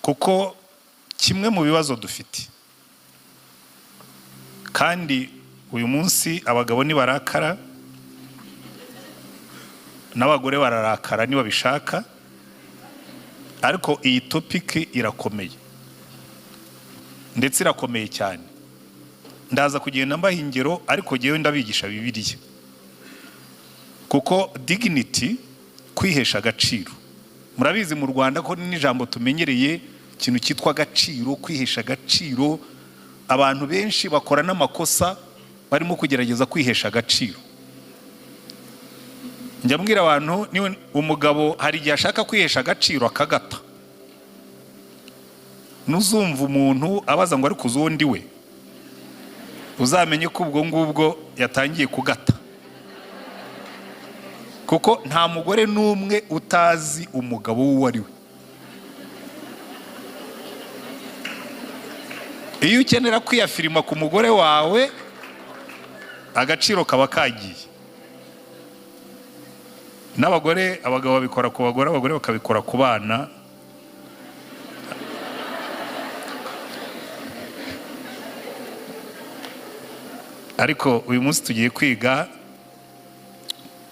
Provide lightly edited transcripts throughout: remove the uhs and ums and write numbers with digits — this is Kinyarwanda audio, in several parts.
kuko kimwe mu bibazo dufite kandi uyu munsi abagabo ni barakara n'abagore bararakara niba bishaka, ariko iyi topic irakomeye ndetse irakomeye cyane. Ndaza kugenda mbaha ingero, ariko jewe ndabigisha Bibiliya, kuko dignity, kwihesha agaciro, murabizi mu Rwanda ko n'ijambo tumenyereye ikintu cyitwa agaciro, kwihesha agaciro. Abantu benshi bakora n'amakosa barimo kugerageza kwihesha agaciro. Njya mbwira abantu, ni umugabo hari igihe ashaka kwihesha agaciro akagata. Nuzumva umuntu abaza ngo ari kuzundi we, uzamenye ko ubwo ngubwo yatangiye kugata, kuko nta mugore n'umwe utazi umugabo w'uwo ari we. Iyo ukenera kwiyafirima ku mugore wawe, agaciro kaba kagiye. N'abagore, abagabo babikora ku bagore, abagore bakabikora ku bana. Ariko uyu munsi tugiye kwiga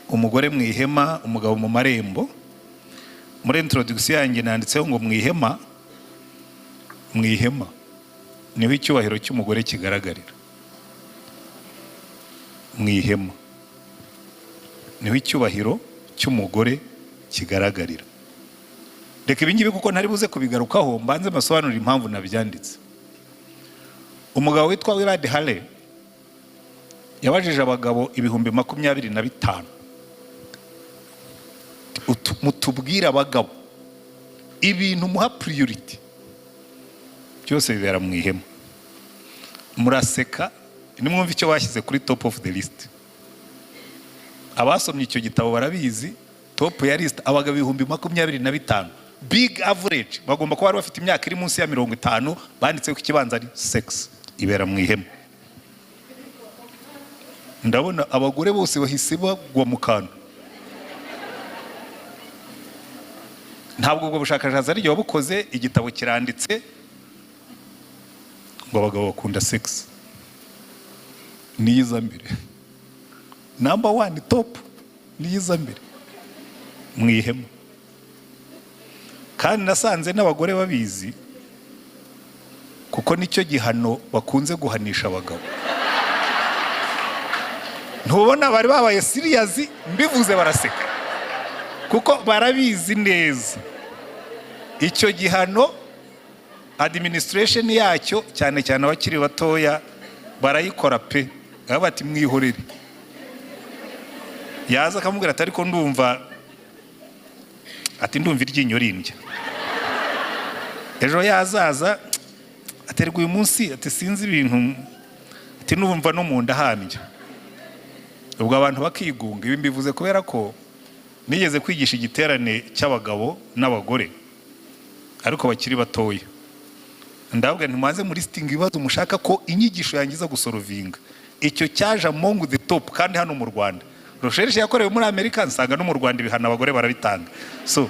umugore mu ihema, umugabo mu marembo. Muri introduction yanjye nanditseho ngo mu ihema niho icyubahiro cy'umugore kigaragarira. Mu ihema niho icyubahiro cy'umugore kigaragarira. Reka ibingibi kuko ntari buze kubigarukaho, mbanze masobanurira impamvu nabyanditse. Umugabo witwa Wirad Hale yabajije abagabo 25,000 mutubwira abagabo ibintu muha priority byose bibera mu ihema. Muraseka nimwumva icyo bashyize kuri top of the list. Abasomye icyo gitabo barabizi, top ya list abagabo 25,000, big average bagomba kuba bafite imyaka iri munsi ya 50, banditse ko ikibanza ari sex ibera mu ihema. Ndabona abagore bose bahise bagwa mu kantu. Ntabwo ubwo bushakashatsi ari byo bukoze, igitabo kiranditse ngo abagabo bakunda sex. Niyiza mbere, number 1 top, niyiza mbere mu ihema. Kandi nasanze n'abagore babizi, kuko nicyo gihano bakunze guhanisha abagabo. Ntubona bari babaye serious, mbivuze baraseka, kuko barabizi neza icyo gihano. Administration yacyo cyane cyane abakiri batoya barayikora pe, bati mwihorere. Yaza akamubwira ati ariko ndumva iryinyo rindya. Ejo yazaza aterwa uyu munsi ati sinzi ibintu, ati numva no mu nda handya. Ubwo abantu bakigunga. Ibi mbivuze kubera ko nigeze kwigisha igiterane cy'abagabo n'abagore ariko bakiri batoya. Ndababwira ntimaze muri listing ibibazo mushaka ko inyigisho yangiza gusorovinga. Icyo cyaje among the top, kandi hano mu Rwanda recherche yakorewe muri Amerika, nsanga no mu Rwanda ibihano abagore barabitanga. So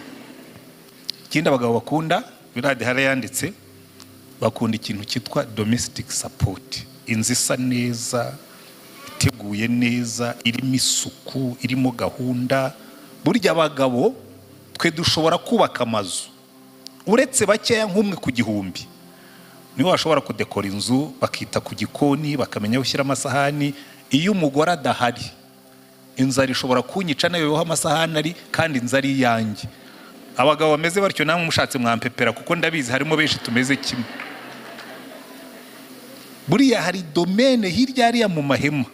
ikindi abagabo bakunda, Wirad Hale yanditse, bakunda ikintu cyitwa domestic support. Inzu isa neza, iteguye neza, irimo isuku, irimo gahunda. Burya abagabo twe dushobora kubaka amazu uretse bakeya nk'umwe ku 1,000. Niwe washobora kudekora inzu, bakita ku gikoni, bakamenya gushyira amasahani. Iyo umugore adahari, inzara ishobora kunyica nayo yoha amasahani ari, kandi inzara iyanjye. Abagabo bameze batyo namwe mushatse mwampepera, kuko ndabizi harimo benshi tumeze kimwe. Buriya hari domaine hirya hariya mu mahema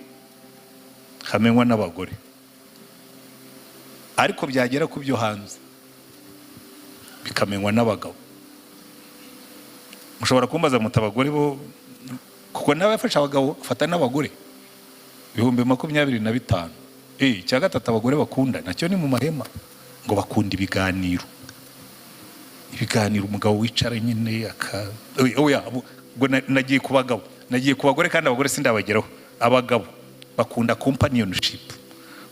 hamenywa n'abagore, ariko byagera ku byo hanze bikamenywa n'abagabo. Mushobora kumbaza mutabagore bo, kuko n'abafasha abagabo fata n'abagore 25,000. Cya gatatu abagore bakunda nacyo ni mu mahema, ngo bakunda ibiganiro. Ibiganiro, umugabo wicara nyine ngo nagiye ku bagabo, nagiye ku bagore, kandi abagore sindabageraho. Abagabo bakunda companionship,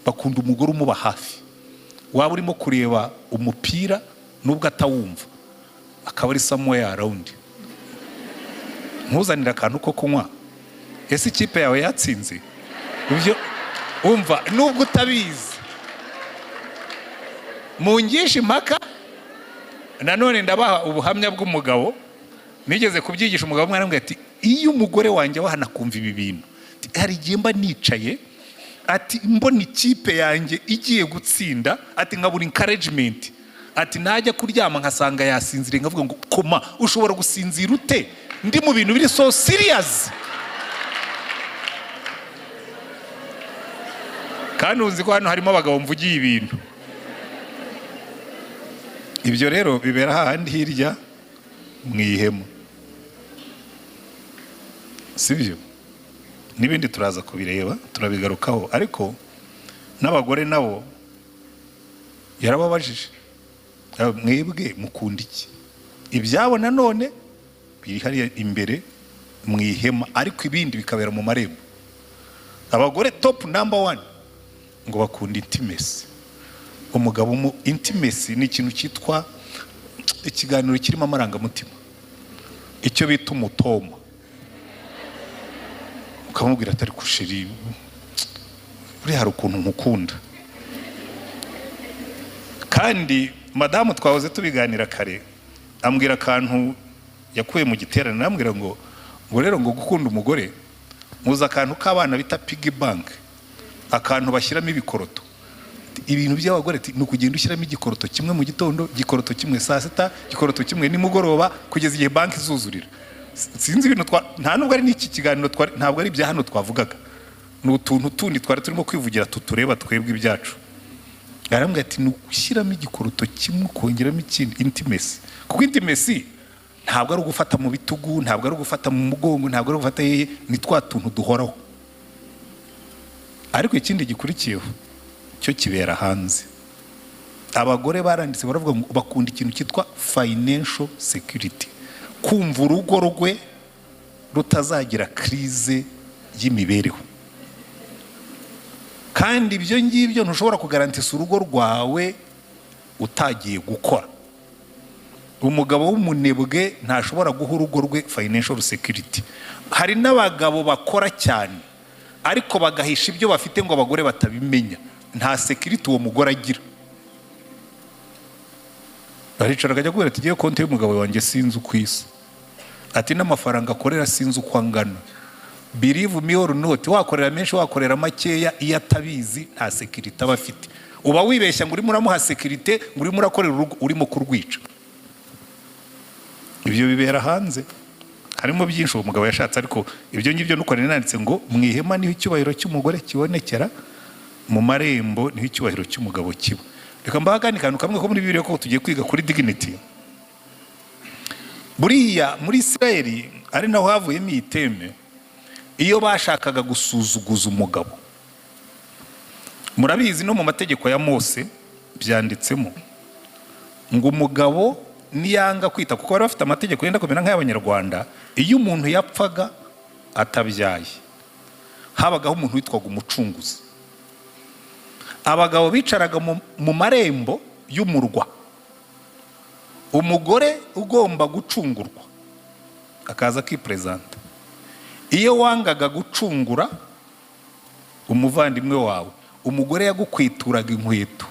bakunda umugore umuba hafi. Waba urimo kureba umupira nubwo atawumva, akaba ari somewhere around, nkuzanira akantu ko kunywa, ese ikipe yawe yatsinze? Ibyo umva, nubwo utabizi mungisha impaka. Nanone ndabaha ubuhamya bw'umugabo nigeze kubyigisha. Umugabo mwana ambwira ati, iyo umugore wanjye wahana kumva ibi bintu, hari igihe mba nicaye, ati mbona ikipe yanjye igiye gutsinda, ati nkabura encouragement, ati najya kuryama nkasanga yasinzire, nkavuga ngo koma, ushobora gusinzira ute ndi mu bintu biri so serious? Kandi uzi ko hano harimo abagabo mvugiye ibintu. Ibyo rero bibera hahandi hirya mu ihema, sibyo? N'ibindi turaza kubireba, turabigarukaho. Ariko n'abagore nabo yarababajije, mwebwe mukunda iki? Ibyabo nanone biri hariya imbere mu ihema, ariko ibindi bikabera mu marembo. Abagore top number 1 ngo bakunda intimacy. Umugabo mu intimacy ni ikintu cyitwa ikiganiro kirimo amarangamutima, icyo bita umutoma. Ukamubwira atari kushiri, uri hari ukuntu nkukunda. Kandi madamu twahoze tubiganira kare, ambwira akantu yakuye mu giterane, ambwira ngo rero ngo gukunda umugore muza akantu k'abana bita piggy bank, akantu bashyiramo ibikoroto. Ibintu by'abagore ni ukugenda ushyiramo igikoroto kimwe mu gitondo, igikoroto kimwe saa sita, igikoroto kimwe nimugoroba, kugeza igihe banki izuzurira. Sinzi ibintu nta nubwo ari n'iki kiganiro, ntabwo ari ibya hano twavugaga, ni utuntu tundi twari turimo kwivugira tutureba twebwe ibyacu. Arambwira ati ni ushyiramo igikoroto kimwe ukongeramo ikindi, intimacy. Kuko intimacy ntabwo ari ugufata mu bitugu, ntabwo ari ugufata mu mugongo, ntabwo ari ugufata yeye, ni twa tuntu duhoraho. Ariko ikindi gikurikiyeho cyo kibera hanze. Abagore baranditse baravuga ngo bakunda ikintu cyitwa financial security, kumva urugo rwe rutazagira crise y'imibereho. Kandi ibyo ngibyo ntushobora kugarantisa urugo rwawe utagiye gukora. Umugabo w'umunebwe ntashobora guha urugo rwe financial security. Hari n'abagabo bakora cyane ariko bagahisha ibyo bafite ngo abagore batabimenya, nta security uwo mugore agira. Aricara akajya kubwira ati, giye konti y'umugabo wanjye sinzi uko isa, ati n'amafaranga akorera sinzi uko angana. Believe me or not, wakorera menshi wakorera makeya, iyo atabizi nta security aba afite. Uba wibeshya ngo urimo uramuha security, ngo urimo urakorera urugo, urimo kurwica. Ibyo bibera hanze, harimo byinshi uwo mugabo yashatse. Ariko ibyo ngibyo nuko nanditse ngo mu ihema niho icyubahiro cy'umugore kibonekera, mu marembo niho icyubahiro cy'umugabo kiba. Reka mbahagane kantu kamwe ko muri Bibiliya ko tugiye kwiga kuri dignity. Buriya muri Isirayeli ari naho havuyemo iteme, iyo bashakaga gusuzuguza umugabo, murabizi no mu mategeko ya Mose byanditsemo ngo umugabo niyanga kwita, kuko bari bafite amategeko yenda kumera nk'ay'Abanyarwanda. Iyo umuntu yapfaga atabyaye, habagaho umuntu witwaga umucunguzi. Abagabo bicaraga mu marembo y'umurwa, umugore ugomba gucungurwa akaza akipresenta. Iyo wangaga gucungura umuvandimwe wawe, umugore yagukwituraga inkweto,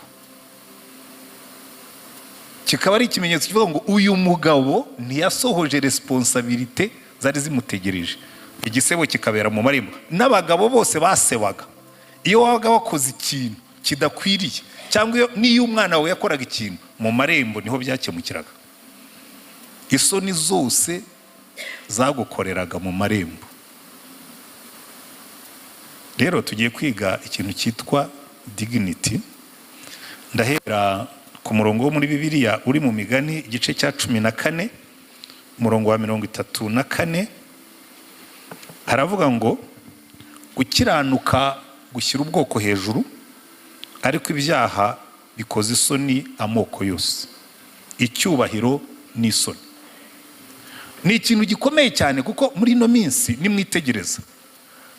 kikaba ari ikimenyetso kivuga ngo uyu mugabo ntiyasohoje responsabilité zari zimutegereje. Igisebo kikabera mu marembo. N'abagabo bose basebaga iyo wabaga wakoze ikintu kidakwiriye, cyangwa niyo umwana wawe yakoraga ikintu, mu marembo niho byakemukiraga. Isoni zose zagukoreraga mu marembo. Rero tugiye kwiga ikintu cyitwa dignity. Ndahera ku murongo wo muri Bibiliya uri mu Migani igice cya 14 umurongo wa 34. Haravuga ngo gukiranuka gushyira ubwoko hejuru, ariko ibyaha bikoze isoni amoko yose. Icyubahiro n'isoni ni ikintu gikomeye cyane, kuko muri ino minsi nimwitegereza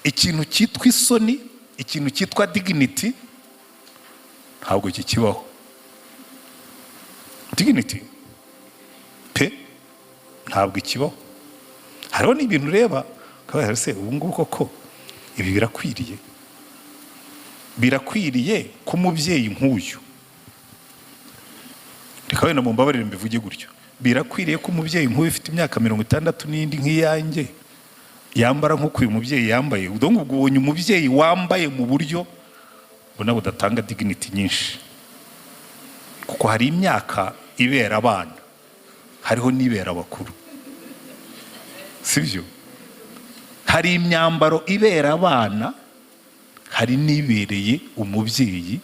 ikintu cyitwa isoni, ikintu cyitwa dignity ntabwo kikibaho. Dignity pe ntabwo ikibaho. Hariho n'ibintu ureba ukaba se ubu ngubu koko ibi birakwiriye ko umubyeyi nk'uyu, reka wenda mumbabarire mbivuge gutyo, birakwiriye ko umubyeyi nk'uyu ufite imyaka 60 n'indi nk'iyanjye yambara nk'uko uyu mubyeyi yambaye. Ubwo ubonye umubyeyi wambaye mu buryo ubona budatanga dignity nyinshi, kuko hari imyaka ibera abana, hariho n'ibera abakuru, sibyo? Hari imyambaro ibera abana, hari n'ibereye umubyeyi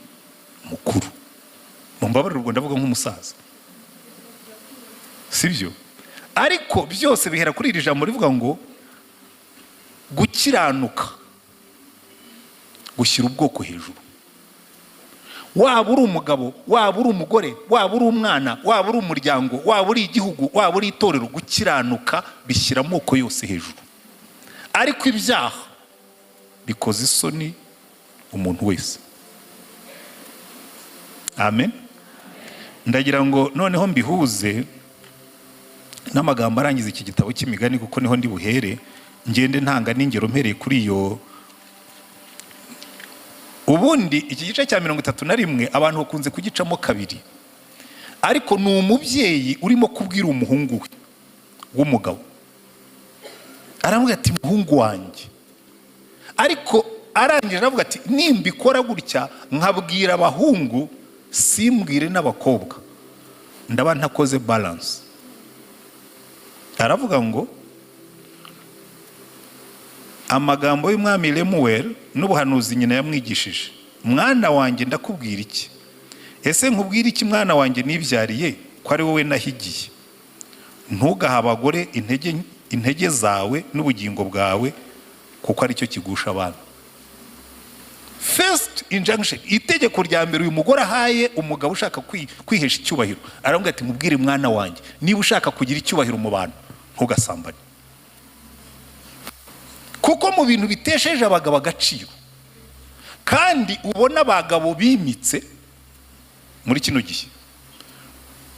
mukuru. Mumbabarire ubwo ndavuga nk'umusaza, sibyo? Ariko byose bihera kuri iri jambo rivuga ngo gukiranuka, gushyira ubwoko hejuru. Waba uri umugabo, waba uri umugore, waba uri umwana, waba uri umuryango, waba uri igihugu, waba uri itorero, gukiranuka bishyira amoko yose hejuru. Ariko ibyaha bikoze isoni umuntu wese. Amen. Ndagira ngo noneho mbihuze n'amagambo arangiza iki gitabo cy'imigani, kuko niho ndi buhere ngende ntanga n'ingero mpereye kuri iyo. Ubundi iki gice cya 31 abantu bakunze kugicamo kabiri, ariko ni umubyeyi urimo kubwira umuhungu we w'umugabo, aramubwira ati muhungu wanjye, ariko arangije aravuga ati nimbikora gutya nkabwira abahungu simbwire n'abakobwa ndaba ntakoze balance. Aravuga ngo amagambo y'umwami Lemuel n'ubuhanuzi nyina yamwigishije, mwana wanjye ndakubwira iki? Ese nkubwira iki mwana wanjye nibyariye ko ari wowe nahigiye? Ntugaha abagore intege zawe n'ubugingo bwawe, kuko ari cyo kigusha abantu. First injunction, itegeko rya mbere uyu mugore ahaye umugabo ushaka kwihesha icyubahiro, aravuga ati mubwire mwana wanjye, niba ushaka kugira icyubahiro mu bantu ntugasambane. Kuko mu bintu bitesheje abagabo agaciro kandi ubona abagabo bimitse muri kino gihe,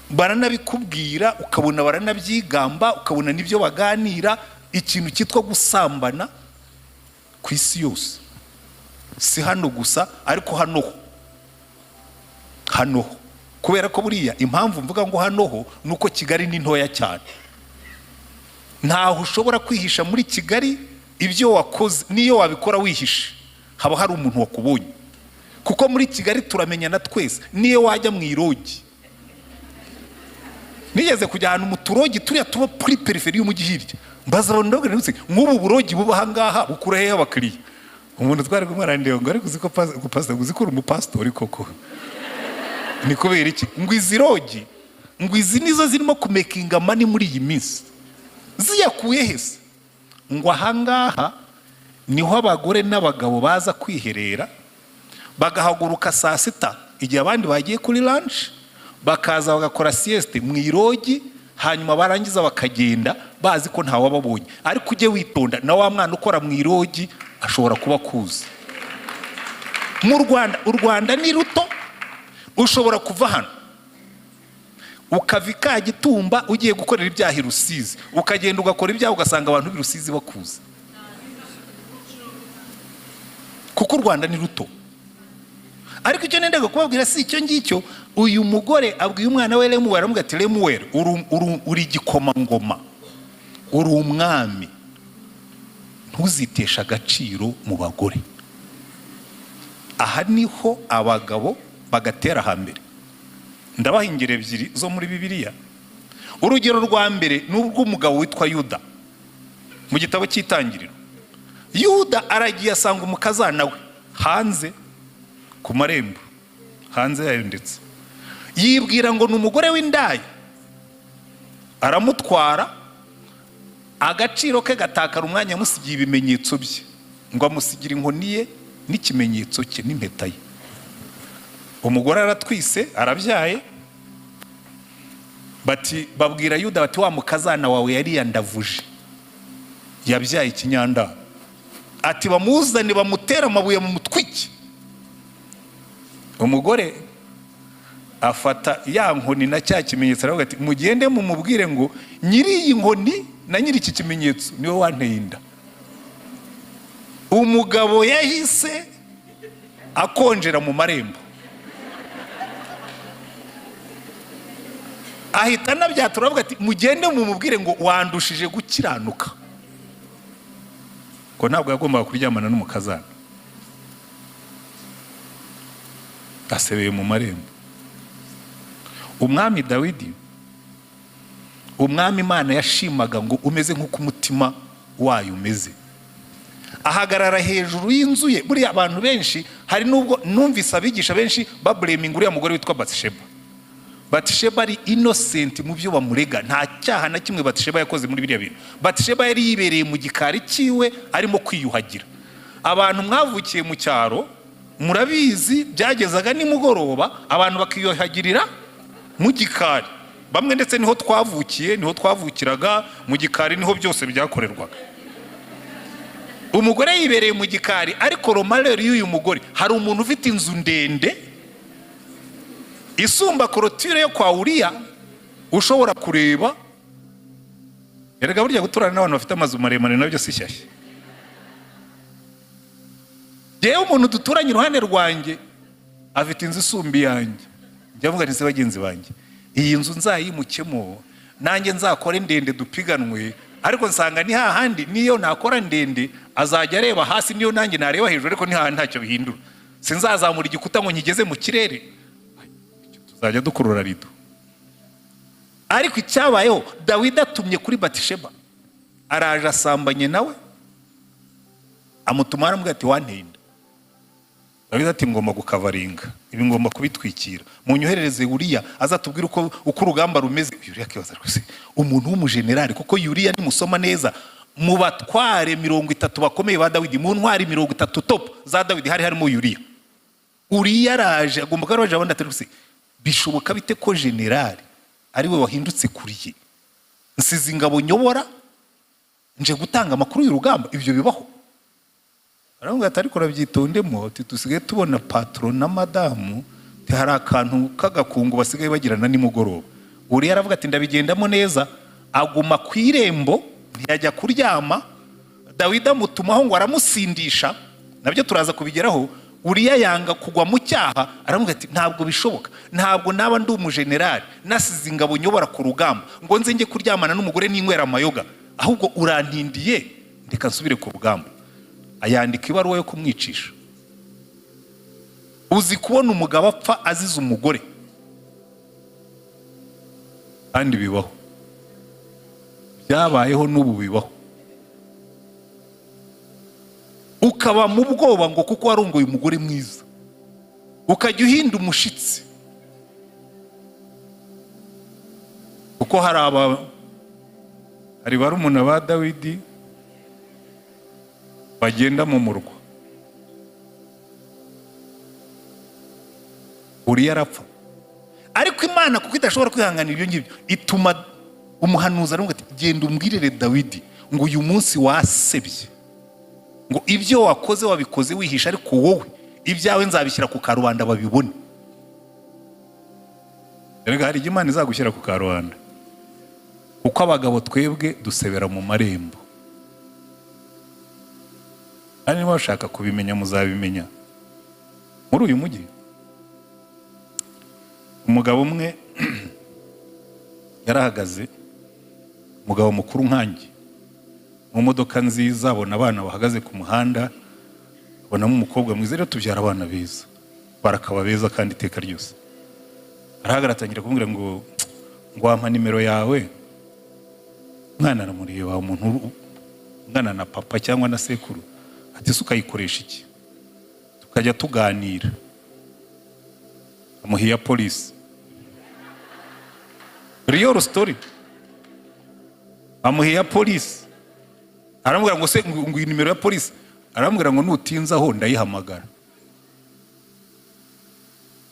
baranabikubwira ukabona baranabyigamba, ukabona nibyo baganira, ikintu cyitwa gusambana ku isi yose. Si hano gusa, ariko hano kubera ko buriya impamvu mvuga ngo hano nuko Kigali ni ntoya cyane. Ntaho ushobora kwihisha muri Kigali ibyo wakoze, niyo wabikora wihishe haba hari umuntu wakubonye, kuko muri Kigali turamenyana twese. Niyo wajya mu irogi, nigeze kujya ahantu mu turogi turiya tuba kuri periferi y'umujyi hirya, mbaza abantu ndabwira nti nk'ubu burogi buba ahangaha bukura hehe abakiriya? Umuntu twari kumwarandira ngo ariko uziko pastor uzikora umupastori koko ni kubera iki? Ngo izi rogi, ngo izi nizo zirimo kumekinga money muri iyi minsi, ziyakuye hese? Ngo ahangaha niho abagore n'abagabo baza kwiherera, bagahaguruka saa 6 igihe abandi bagiye kuri lunch, bakaza bagakora sieste mu irogi, hanyuma barangiza bakagenda bazi ko ntawe babonye. Ariko ujye witonda na wa mwana ukora mu irogi ashobora kuba kuza. Mu Rwanda, u Rwanda ni ruto, ushobora kuva hano ukavika Gitumba ugiye gukorera ibyaha i Rusizi, ukagenda ugakora ibyaha ugasanga abantu b'i Rusizi bakuza, kuko u Rwanda ni ruto. Ariko icyo nendaga kubabwira si icyo ngicyo. Uyu mugore abwiye umwana we Lemuel, aramubwira ati Lemuel, uri igikomangoma, uri umwami, ntuzitesha agaciro mu bagore. Aha niho abagabo bagatera hambere. Ndabaha ingero ebyiri zo muri Bibiliya. Urugero rwa mbere ni ubw'umugabo witwa Yuda mu gitabo cy'Itangiriro. Yuda aragiye asanga umukazana we hanze ku marembo, hanze yayo ndetse yibwira ngo ni umugore w'indaya, aramutwara, agaciro ke gatakara umwanya amusigiye ibimenyetso bye, ngo amusigira inkoni ye n'ikimenyetso cye n'impeta ye. Umugore aratwise, arabyaye, bati babwira Yuda bati wa mukazana wawe yari yandavuje, yabyaye ikinyandaro, ati bamuzane bamutera amabuye mu mutwiki. Umugore afata ya nkoni na cya kimenyetso aravuga ati mugende mumubwire ngo nyiri iyi nkoni na nyiri iki kimenyetso niwe wanteye inda. Umugabo yahise akonjera mu marembo, ahita anabyatura avuga ati mugende mumubwire ngo wandushije gukiranuka. Ko ntabwo yagombaga kuryamana n'umukazana. Asebeye mu marembo. Umwami Dawidi, umwami Imana yashimaga ngo umeze nk'uko umutima wayo umeze, ahagarara hejuru y'inzu ye. Buriya abantu benshi, hari nubwo numvise abigisha benshi bableminga uriya mugore witwa Batisheba. Batisheba ari innocent mu byo bamurega, nta cyaha na kimwe Batisheba yakoze muri biriya bintu. Batisheba yari yibereye mu gikari cyiwe arimo kwiyuhagira. Abantu mwavukiye mu cyaro murabizi, byagezaga nimugoroba abantu bakiyuhagirira mu gikari. Bamwe ndetse niho twavukiye, niho twavukiraga mu gikari, niho byose byakorerwaga. Umugore yibereye mu gikari, ariko romareri y'uyu mugore, hari umuntu ufite inzu ndende isumba korotire yo kwa Uriya, ushobora kureba. Erega burya guturana n'abantu bafite amazu maremare nabyo si shyashya. Jewe umuntu duturanye iruhande rwanjye afite inzu isumba iyanjye, njya mvuga nti bagenzi banjye, iyi nzu nzayimukemo nanjye nzakore ndende dupiganwe, ariko nsanga ni hahandi niyo nakora ndende azajya areba hasi, niyo nanjye nareba hejuru, ariko ni hahandi ntacyo bihindura. Sinzazamura igikuta ngo nyigeze mu kirere, tuzajya dukurura rido. Ariko icyabayeho, Dawidi atumye kuri Batisheba, araje asambanye nawe, amutuma aramubwira ati wanteye inda. Dawidi ati ngomba gukavaringa, ibi ngomba kubitwikira, munyoherereze Uriya azatubwira uko urugamba rumeze. Uriya akibaza rwose, umuntu w'umujenerali, kuko Uriya nimusoma neza mu batware 30 bakomeye ba Dawidi, mu ntwari 30 top za Dawidi hari harimo Uriya. Uriya araje agomba kubaje abandi ati rwose bishoboka bite ko generali ari we wahindutse kuriye, nsize ingabo nyobora nje gutanga amakuru y'urugamba, ibyo bibaho? Aravuga ati ariko rabyitondemo, tusigaye tubona patron na madamu hari akantu kagakungu basigaye bagirana nimugoroba. Uriya aravuga ati ndabigendamo neza, aguma ku irembo ntiyajya kuryama. Dawidi amutumaho ngo aramusindisha, nabyo turaza kubigeraho. Uriya yanga kugwa mu cyaha, aravuga ati ntabwo bishoboka, ntabwo naba ndi umujenerali nasize ingabo nyobora ku rugamba ngo nze njye kuryamana n'umugore n'inywera amayoga, ahubwo urantindiye ndeka nsubire ku rugamba. Ayandika ibaruwa yo kumwicisha. Uzi kubona umugabo apfa azize umugore? Kandi bibaho, byabayeho n'ubu bibaho. Ukaba mu bwoba ngo kuko warongoye umugore mwiza, ukajya uhinda umushitsi, kuko hari barumuna ba Dawidi bagenda mu murwa. Uriya arapfa, ariko Imana kuko idashobora kwihanganira ibyo ngibyo, ituma umuhanuzi aravuga ati genda umbwirire Dawidi ngo uyu munsi wasebye, ngo ibyo wakoze wabikoze wihisha, ariko wowe ibyawe nzabishyira ku karubanda babibone. Erega hari Imana izagushyira ku karubanda, kuko abagabo twebwe dusebera mu marembo. Ari niba bashaka kubimenya muzabimenya. Muri uyu mujyi umugabo umwe yarahagaze, umugabo mukuru nkanjye, mu modoka nziza, abona abana bahagaze ku muhanda, abonamo umukobwa mwiza, rero tubyara abana beza, barakaba beza kandi iteka ryose. Arahagara atangira kumubwira ngo wampa nimero yawe. Umwana aramureba, umuntu ungana na papa cyangwa na sekuru, ati se ukayikoresha iki? Tukajya tuganira. Amuhiya polisi, real story. Amuhiya polisi, aramubwira ngo se ngo iyi nimero ya polisi, aramubwira ngo nutinzaho ndayihamagara.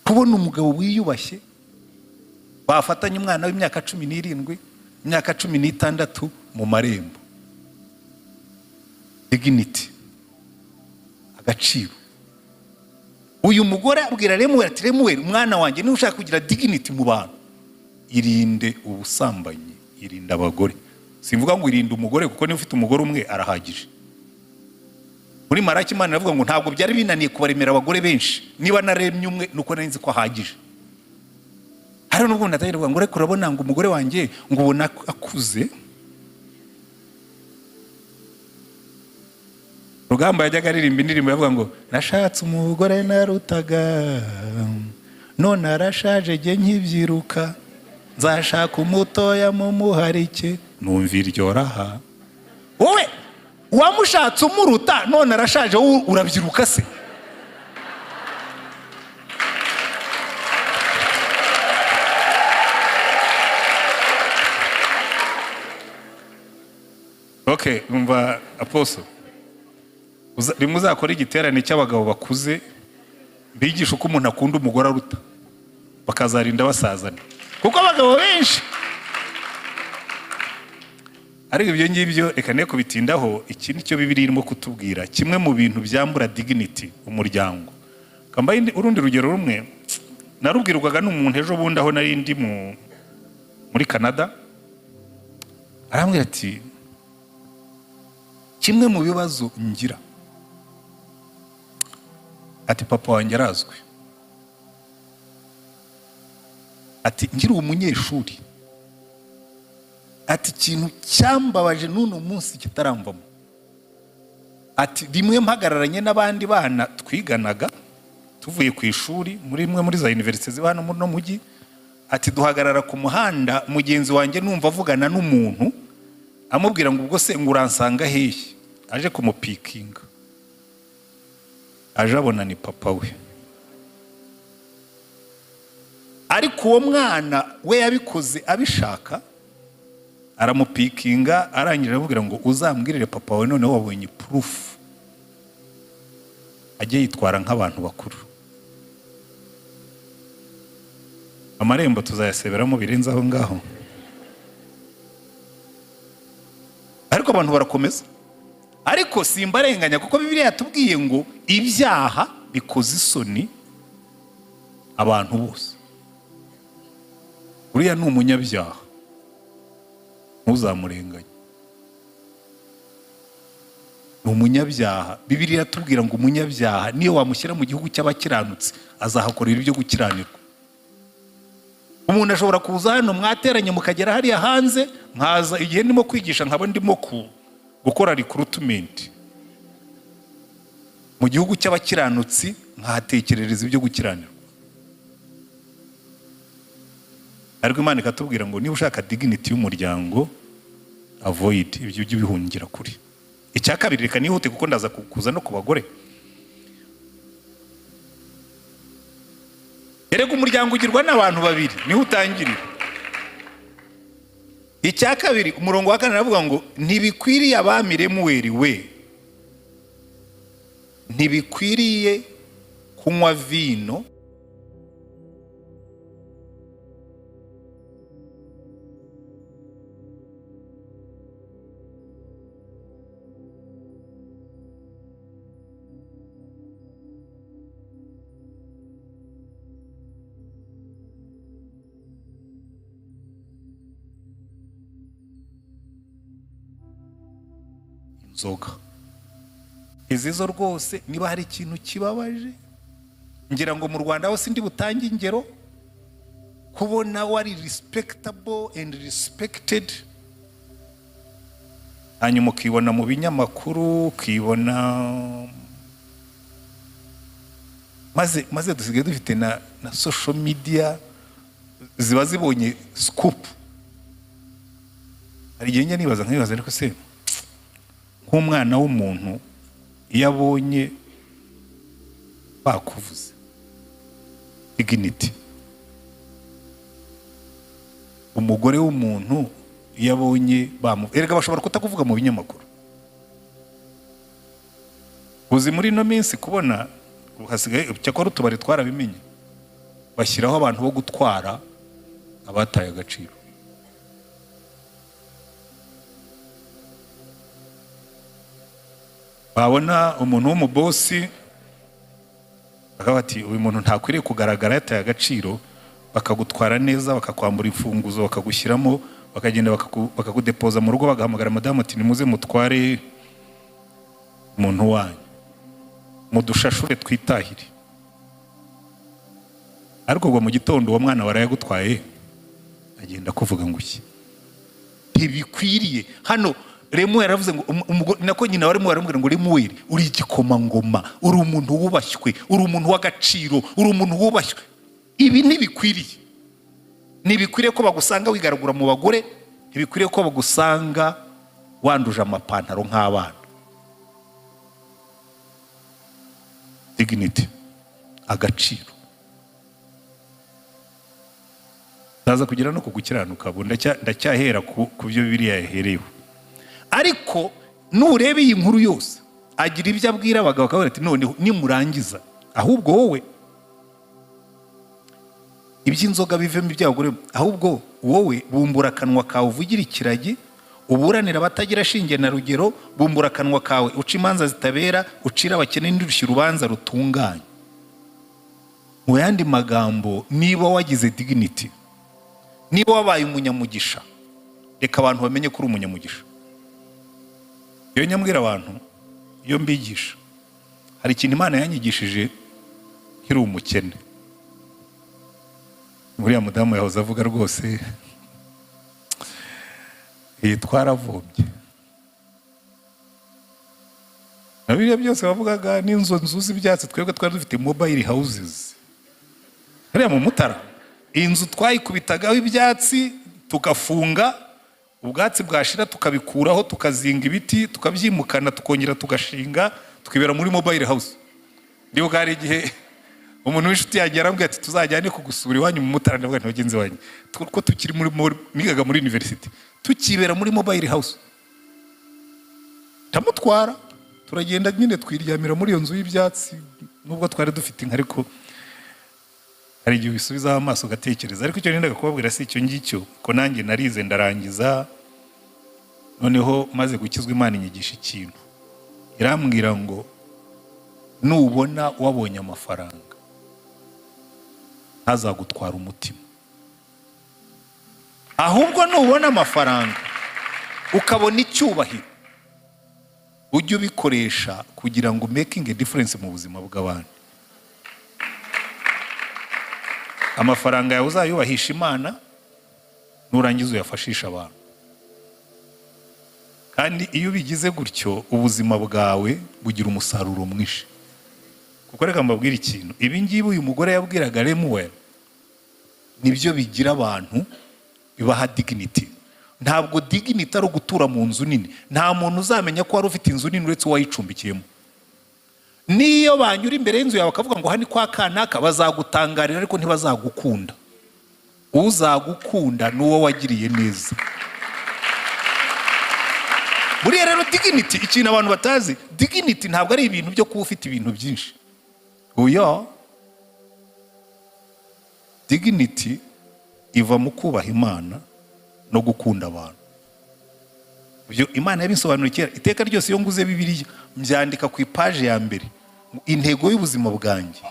Kubona umugabo wiyubashye, bafatanye umwana w'imyaka 17, imyaka 16 mu marembo. Dignity, agaciro. uyu mugore abwira Lemuel ati Lemuel umwana wanjye niba ushaka kugira dignity mu bantu irinde ubusambanyi, irinde abagore. Simvuga ngo irinde umugore kuko niba ufite umugore umwe arahagije. Muri Maraki Imana iravuga ngo ntabwo byari binaniye kubaremera abagore benshi, niba naremye umwe nuko nari nzi ko ahagije. Hari n'ubwo ndatangira ngo reka urabona ngo umugore wanjye ngo ubona akuze. Rugamba yajyaga aririmba indirimbo yavuga ngo nashatse umugore narutaga none arashaje jye nkibyiruka nzashaka umutoya mu muharike numva iryo raha. Wowe wamushatse umuruta none arashaje wowe urabyiruka se? Okay, umva Apostle rimwe uzakora igiterane cy'abagabo bakuze bigisha uko umuntu akunda umugore aruta bakazarinda basazana kuko abagabo benshi. Ariko ibyo ngibyo reka ne kubitindaho. Iki nicyo Bibiliya irimo kutubwira, kimwe mu bintu byambura dignity umuryango. Kambaye urundi rugero rumwe narubwirwaga n'umuntu ejo bundi aho nari ndi muri Canada. Arambwira ati kimwe mu bibazo ngira ati papa wanjye arazwi, ati ngira umunyeshuri, ati ikintu cyambabaje n'uno munsi kitaramvamo, ati rimwe mpagararanye n'abandi bana twiganaga tuvuye ku ishuri muri imwe muri za universite ziba hano muri no mujyi, ati duhagarara ku muhanda mugenzi wanjye numva avugana n'umuntu amubwira ngo ubwo se nguransanga hehe, aje kumupikinga, aje abona ni papa we. Ariko uwo mwana we yabikoze abishaka, aramupikinga arangira amubwira ngo uzambwirire papa we none wabonye proof, ajye yitwara nk'abantu bakuru. Amarembo tuzayaseberamo birenze aho ngaho. Ariko abantu barakomeza. Ariko simbarenganya kuko Bibiliya yatubwiye ngo ibyaha bikoze isoni abantu bose. Uriya ni umunyabyaha, ntuzamurenganye. Ni umunyabyaha. Bibiliya yatubwira ngo umunyabyaha niyo wamushyira mu gihugu cy'abakiranutsi azahakorera ibyo gukiranirwa. Umuntu ashobora kuza hano mwateranye mukagera hariya hanze, nkaza igihe ndimo kwigisha nkaba ndimo gukora recruitment mu gihugu cy'abakiranutsi nkahatekerereza ibyo gukiranirwa. Ariko Imana ikatubwira ngo niba ushaka dignity y'umuryango avoid ibyo by'ibihungira kuri. Icya kabiri reka nihute kuko ndaza kuza no ku bagore. Erega umuryango ugirwa n'abantu babiri niho utangirira. Icya kabiri umurongo wa 4 aravuga ngo ntibikwiriye abami Lemuel we, ntibikwiriye kunywa vino inzoga. Izizo rwose niba hari ikintu kibabaje ngira ngo mu Rwanda hose ndi butange ingero kubona wari respectable and respected hanyuma ukibona mu binyamakuru, ukibona maze dusigaye dufite na social media ziba zibonye scoop. Hari igihe njya nibaza ariko se nk'umwana w'umuntu iyo abonye bakuvuze dignity, umugore w'umuntu iyo abonye erega bashobora kutakuvuga mu binyamakuru. Uzi muri no minsi kubona hasigaye cyakora utubari twarabimenye bashyiraho abantu bo gutwara abataye agaciro. Babona umuntu w'umubosi bakaba bati uyu muntu ntakwiriye kugaragara yataye agaciro, bakagutwara neza, bakakwambura imfunguzo, bakagushyiramo, bakagenda bakakudepoza mu rugo, bagahamagara madamu ati nimuze mutware umuntu wanyu mudushashure twitahire. Ariko ubwo mu gitondo uwo mwana warayagutwaye agenda kuvuga ngo iki ntibikwiriye. Hano Remu yaravuze ngo nako nyina warimo waramubwira ngo Lemuweli uri igikomangoma, uri umuntu wubashywe, uri umuntu w'agaciro, uri umuntu wubashywe. Ibi ntibikwiriye. Ntibikwiriye ko bagusanga wigaragura mu bagore, ntibikwiriye ko bagusanga wanduje amapantaro nk'abana. Dignity, agaciro. Ndaza kugira no kugukiranuka, ndacyahera ku byo Bibiliya yahereyeho. Ariko nurebe iyi nkuru yose agira ibyo abwira abagabo akavuga ati noneho nimurangiza ahubwo wowe iby'inzoga bivemo iby'abagore, ahubwo wowe bumbura akanwa kawe uvugira ikiragi, uburanira abatagira shinge na rugero, bumbura akanwa kawe uca imanza zitabera, ucira abakene n'indushyi urubanza rutunganye. Mu yandi magambo, niba wagize dignity, niba wabaye umunyamugisha, reka abantu bamenye ko uri umunyamugisha. Iyo nyambwira abantu, iyo mbigisha, hari ikintu Imana yanyigishije nkiri umukene. Uriya mudamu yahoze avuga rwose twaravomye. Na biriya byose bavugaga n'inzu z'ibyatsi, twebwe twari dufite mobile houses hariya mu Mutara. Inzu twayikubitagaho ibyatsi tugafunga, ubwatsi bwashira tukabikuraho, tukazinga ibiti, tukabyimukana, tukongera tugashinga, tukibera muri mobile house. Ndiyo gari igihe umuntu w'inshuti yagiye arambwira ati tuzajyane kugusura iwanyu mu Mutara, ndavuga nti bagenzi banyu ko tukiri nigaga muri university, tukibera muri mobile house. Ndamutwara turagenda nyine twiryamira muri iyo nzu y'ibyatsi, nubwo twari dufite inka, ariko hari igihe bisubizaho amaso ugatekereza. Ariko icyo nendaga kubabwira si icyo ngicyo, ko nanjye narize ndarangiza, noneho maze gukizwa Imana inyigisha ikintu, irambwira ngo nubona wabonye amafaranga ntazagutwara umutima, ahubwo nubona amafaranga ukabona icyubahiro ujye ubikoresha kugira ngo making a difference mu buzima bw'abantu. Amafaranga yawe uzayubahisha Imana, nurangiza uyafashisha abantu. Kandi iyo ubigize gutyo ubuzima bwawe bugira umusaruro mwinshi. Kuko reka mbabwire ikintu, ibi ngibi uyu mugore yabwiraga Lemuweli nibyo bigira abantu bibaha dignity. Ntabwo dignity ari ugutura mu nzu nini. Nta muntu uzamenya ko wari ufite inzu nini uretse uwayicumbikiyemo. Niyo banyura imbere y'inzu yawe bakavuga ngo hani kwa kanaka, bazagutangarira ariko ntibazagukunda. Uzagukunda n'uwo wagiriye neza. Buriya rero dignity, ikintu abantu batazi, dignity ntabwo ari ibintu byo kuba ufite ibintu byinshi. Oya, dignity iva mu kubaha Imana no gukunda abantu. Ibyo Imana yabisobanuriye kera. Iteka ryose iyo nguze Bibiliya mbyandika ku ipaje ya mbere, intego y'ubuzima bwanjye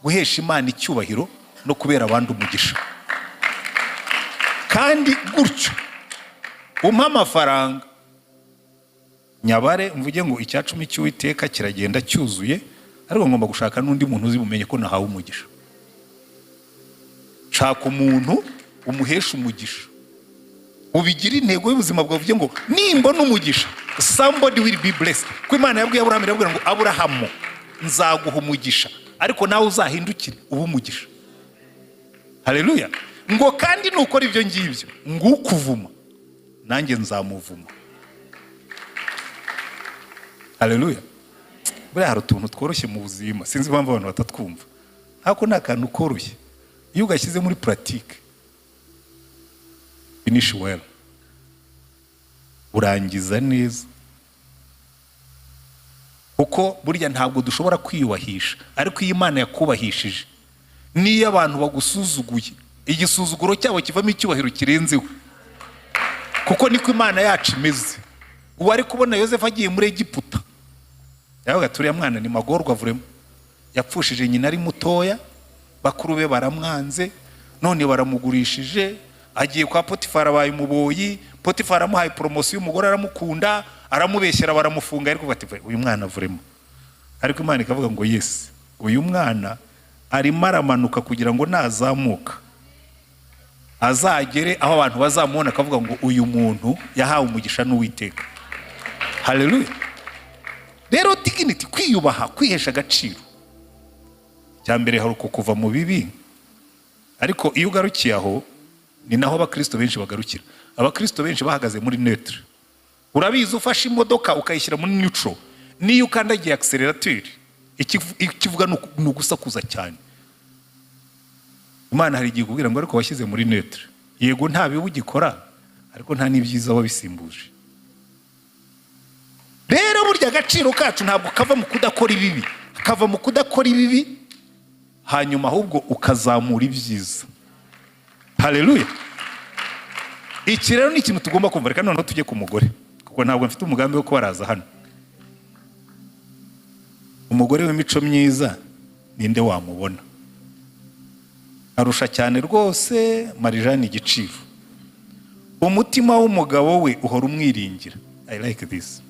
guhesha Imana icyubahiro no kubera abandi umugisha. Kandi gutyo umpa amafaranga nyabare mvuge ngo icyacumi cy'Uwiteka kiragenda cyuzuye, ariko ngomba gushaka n'undi muntu uzi bumenye ko nahawe umugisha. Shaka umuntu umuhesha umugisha, ubigira intego y'ubuzima bwawe, uvuge ngo nimbona umugisha somebody will be blessed. Ko Imana yabwiye Aburahamu, irabwira ngo Aburahamu nzaguha umugisha, ariko nawe uzahindukire uba umugisha. Haleluya. Ngo kandi nukora ibyo ngibyo ngukuvuma nanjye nzamuvuma. Haleluya. Buriya hari utuntu tworoshye mu buzima, sinzi impamvu abantu batatwumva. Ariko ni akantu koroshye, iyo ugashyize muri pratique finish well, urangiza neza. Kuko burya ntabwo dushobora kwiyubahisha, ariko iyo Imana yakubahishije, niyo abantu bagusuzuguye, igisuzuguro cyabo kivamo icyubahiro kirenzeho. Kuko niko Imana yacu imeze. Uwari kubona Yosefu agiye muri Egiputa, yavuga turiya mwana ni magorwa vuremo, yapfushije nyina ari mutoya, bakuru be baramwanze, none baramugurishije, agiye kwa Potifara abaye umuboyi, Potifara amuhaye promotion, umugore aramukunda, aramubeshyera baramufunga, ariko bati uyu mwana avuremo. Ariko Imana ikavuga ngo yes, uyu mwana arimo aramanuka kugira ngo nazamuka azagere aho abantu bazamubona akavuga ngo uyu muntu yahawe umugisha n'Uwiteka. Haleluya. Rero dignity, kwiyubaha, kwihesha agaciro, cyambere hari uko kuva mu bibi, ariko iyo ugarukiye aho ni naho abakristo benshi bagarukira. Abakristo benshi bahagaze muri neutre. Urabizi ufashe imodoka ukayishyira muri neutral, niyo ukandagiye accelerateur ikivuga no gusakuza cyane. Imana hari igihe kubwira ngo ariko washyize muri neutre, yego nta bibi ugikora, ariko nta n'ibyiza wabisimbuje. Rero burya agaciro kacu ntabwo kava mu kudakora ibibi, kava mu kudakora ibibi hanyuma ahubwo ukazamura ibyiza. Haleluya. Iki rero ni ikintu tugomba kumva. Reka noneho tujye ku mugore, kuko ntabwo mfite umugambi wo kubaraza hano. Umugore w'imico myiza ninde wamubona? Arusha cyane rwose Marijani igiciro. Umutima w'umugabo we uhora umwiringira. I like this.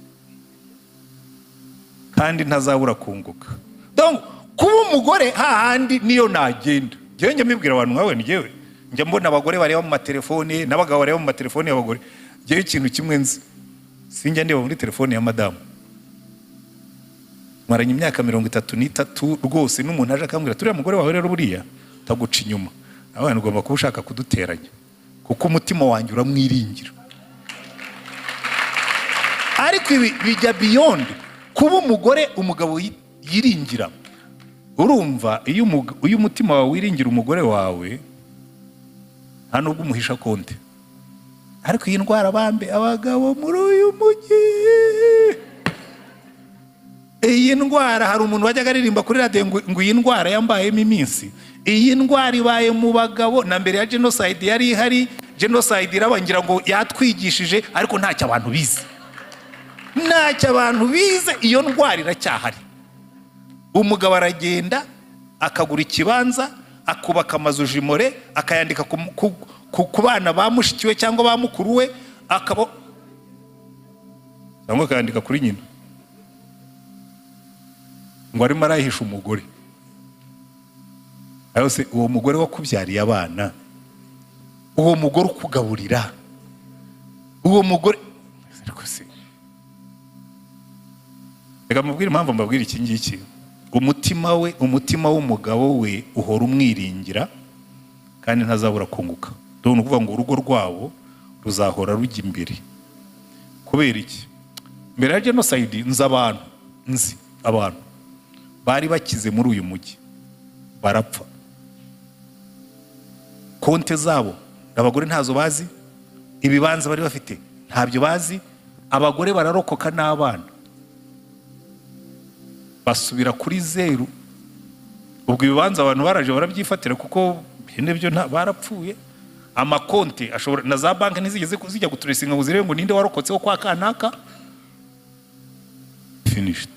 Kandi ntazabura kunguka. Donc kuba umugore hahandi niyo nagenda. Njye njye mbibwira abantu nkawe njyewe. Njye mbona abagore bareba mu matelefone, n'abagabo bareba mu matelefone y'abagore. Njye ikintu kimwe nzi, sinjya ndeba muri telefone ya madamu. Maranye imyaka 33 rwose, n'umuntu aje akambwira turiya mugore wawe rero buriya taguca inyuma. Abantu ugomba kuba ushaka kuduteranya, kuko umutima wanjye uramwiringira. Ariko ibi bijya beyond kuba umugore umugabo yiringira. Urumva iyo umutima wawe wiringira umugore wawe nta nubwo umuhisha konte. Ariko iyi ndwara bambe abagabo muri uyu mujyi, iyi ndwara hari umuntu wajyaga aririmba kuri radio ngo iyi ndwara yambayemo iminsi. Iyi ndwara ibaye mu bagabo na mbere ya genocide yari ihari. Genocide irabangira ngo yatwigishije, ariko ntacyo abantu bize. Ntacyo abantu bize, iyo ndwara iracyahari. Umugabo aragenda akagura ikibanza, akubaka amazu jimore, akayandika ku bana bamushikiwe cyangwa bamukuru we, cyangwa akayandika kuri nyina ngo arimo arahisha umugore. Ayose uwo mugore wakubyariye abana, uwo mugore ukugaburira, uwo mugore reka mubwire impamvu mbabwira iki ngiki. Umutima w'umugabo we uhora umwiringira kandi ntazabura kunguka. Dore ukuvuga ngo urugo rwabo ruzahora rujya imbere. Kubera iki? Mbere ya genocide nzi abantu bari bakize muri uyu mujyi barapfa. Konte zabo abagore ntazo bazi, ibibanza bari bafite ntabyo bazi, abagore bararokoka n'abana basubira kuri zero. Ubwo ibibanza abantu baraje barabyifatira kuko bene byo barapfuye. Amakonte ashobora na za banki ntizigeze kuzijya guturesinga ngo zirebe ngo ninde warokotseho kwa kanaka. Finished.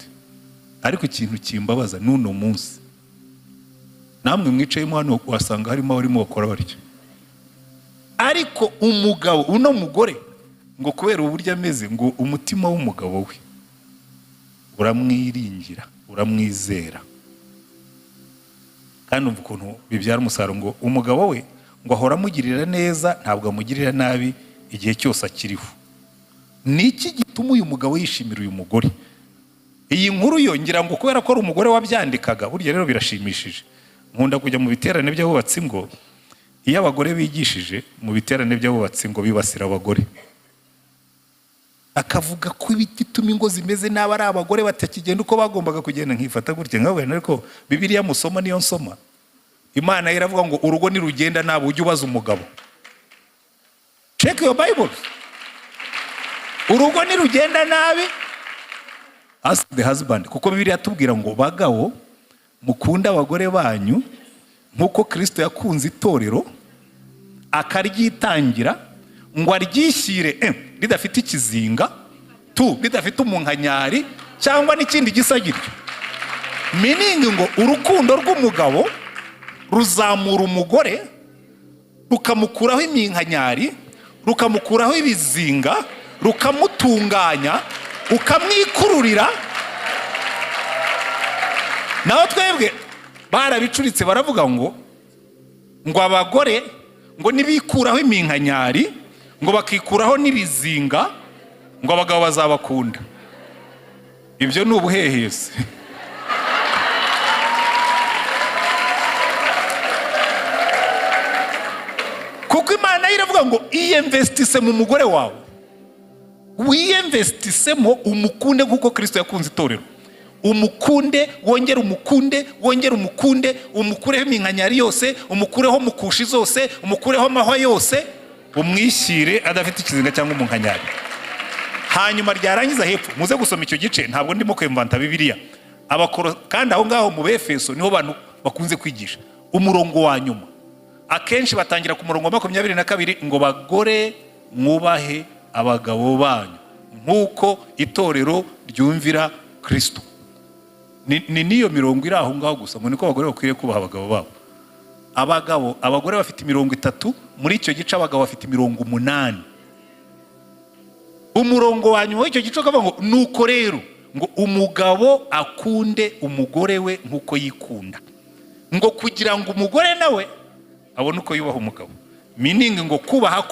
Ariko ikintu kimbabaza n'uno munsi, namwe mwicayemo hano wasanga harimo abarimo bakora baryo. Ariko umugabo uno mugore ngo kubera uburyo ameze ngo umutima w'umugabo we uramwiringira, uramwizera. Kandi umva ukuntu bibyara umusaruro ngo umugabo we ngo ahora amugirira neza, ntabwo amugirira nabi igihe cyose akiriho. Niki gituma uyu mugabo yishimira uyu mugore? Iyi nkuru yongera ngo kubera ko ari umugore wabyandikaga. Burya rero birashimishije. Nkunda kujya mu biterane by'abubatsi ngo iyo abagore bigishije mu biterane by'abubatsi ngo bibasira abagore, akavuga ko ibituma ingo zimeze nabi ari abagore batakigenda uko bagombaga kugenda. Nkifata gutya nkabona ariko Bibiliya musoma niyo nsoma. Imana iravuga ngo urugo nirugenda nabi ujye ubaza umugabo. Check your Bible. Urugo nirugenda nabi ask the husband, kuko Bibiliya tubwira ngo bagabo mukunda abagore banyu nkuko Kristo yakunze itorero akaryitangira ngo aryishyire ridafite ikizinga, ridafite umunkanyari cyangwa n'ikindi gisa gityo. meaning ngo urukundo rw'umugabo ruzamura umugore rukamukuraho iminkanyari, rukamukuraho ibizinga, rukamutunganya, ukamwikururira. Naho twebwe barabicuritse baravuga ngo abagore ngo nibikuraho iminkanyari, ngo bakikuraho n'ibizinga, ngo abagabo bazabakunda. Ibyo ni ubuhehesi. Kuko Imana iravuga ngo iyinvestise mu mugore wawe, wiyinvestisemo umukunde nk'uko Kristo yakunze itorero. Umukunde, wongere umukunde, wongere umukunde, umukureho iminkanyari yose, umukureho mukushi zose, umukureho amahwa yose, umwishyire adafite ikizinga cyangwa umunkanyari. Hanyuma ryarangiza hepfo muze gusoma icyo gice, ntabwo ndimo kwemvanta Bibiliya. Kandi aho ngaho mu Befeso niho bantu bakunze kwigisha umurongo wa nyuma. Akenshi batangira ku murongo wa 22 ngo bagore mwubahe abagabo banyu nk'uko itorero ryumvira Kristo. Ni niyo mirongo iri aho ngaho gusa ngo niko abagore bakwiriye kubaha abagabo babo. Abagore bafite 30, muri icyo gice abagabo bafite 80. Umurongo wa nyuma w'icyo gice akavuga ngo nuko rero ngo umugabo akunde umugore we nk'uko yikunda, ngo kugira ngo umugore nawe abone uko yubaha umugabo. Meaning ngo kubaha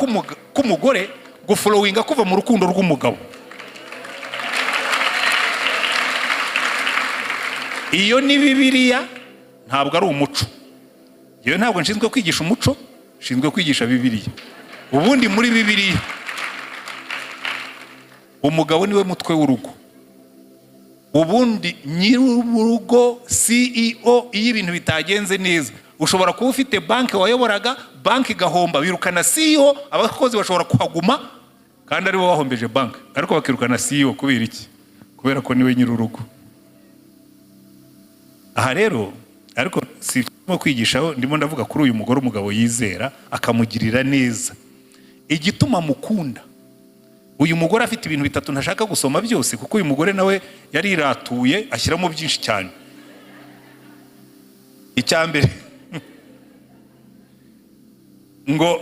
k'umugore guflowinga kuva mu rukundo rw'umugabo. Iyo ni Bibiliya, ntabwo ari umuco. Yewe ntabwo nshinzwe kwigisha umuco, nshinzwe kwigisha Bibiliya. Ubundi muri Bibiliya umugabo niwe mutwe w'urugo. Ubundi nyir'urugo, CEO, iyo ibintu bitagenze neza, ushobora kuba ufite banki wayoboraga, banki gahomba, birukana CEO, abakozi bashobora kuhaguma kandi ari bo wahombeje banki, ariko bakirukana CEO kubera iki? Kubera ko niwe nyir'urugo. Aha rero ariko simo kwigishaho, ndimo ndavuga kuri uyu mugore umugabo yizera akamugirira neza. Igituma mukunda, uyu mugore afite ibintu bitatu ntashaka gusoma byose, kuko uyu mugore nawe yariratuye ashyiramo byinshi cyane. Icyambere ngo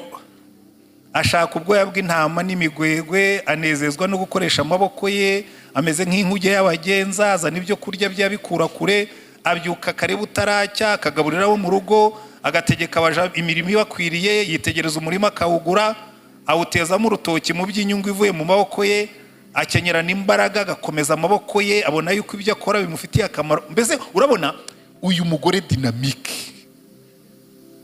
ashaka ubwoya bw'intama n'imigwegwe, anezezwa no gukoresha amaboko ye, ameze nk'inkuge y'abagenza, azana ibyo kurya byabikura kure, abyuka kare butaracya, akagaburira abo mu rugo, agategeka abaja imirimo ibakwiriye, yitegereza umurima akawugura, awutezamo urutoki mu by'inyungu ivuye mu maboko ye, akenyerana imbaraga, agakomeza amaboko ye, abona yuko ibyo akora bimufitiye akamaro. Mbese urabona uyu mugore dynamique.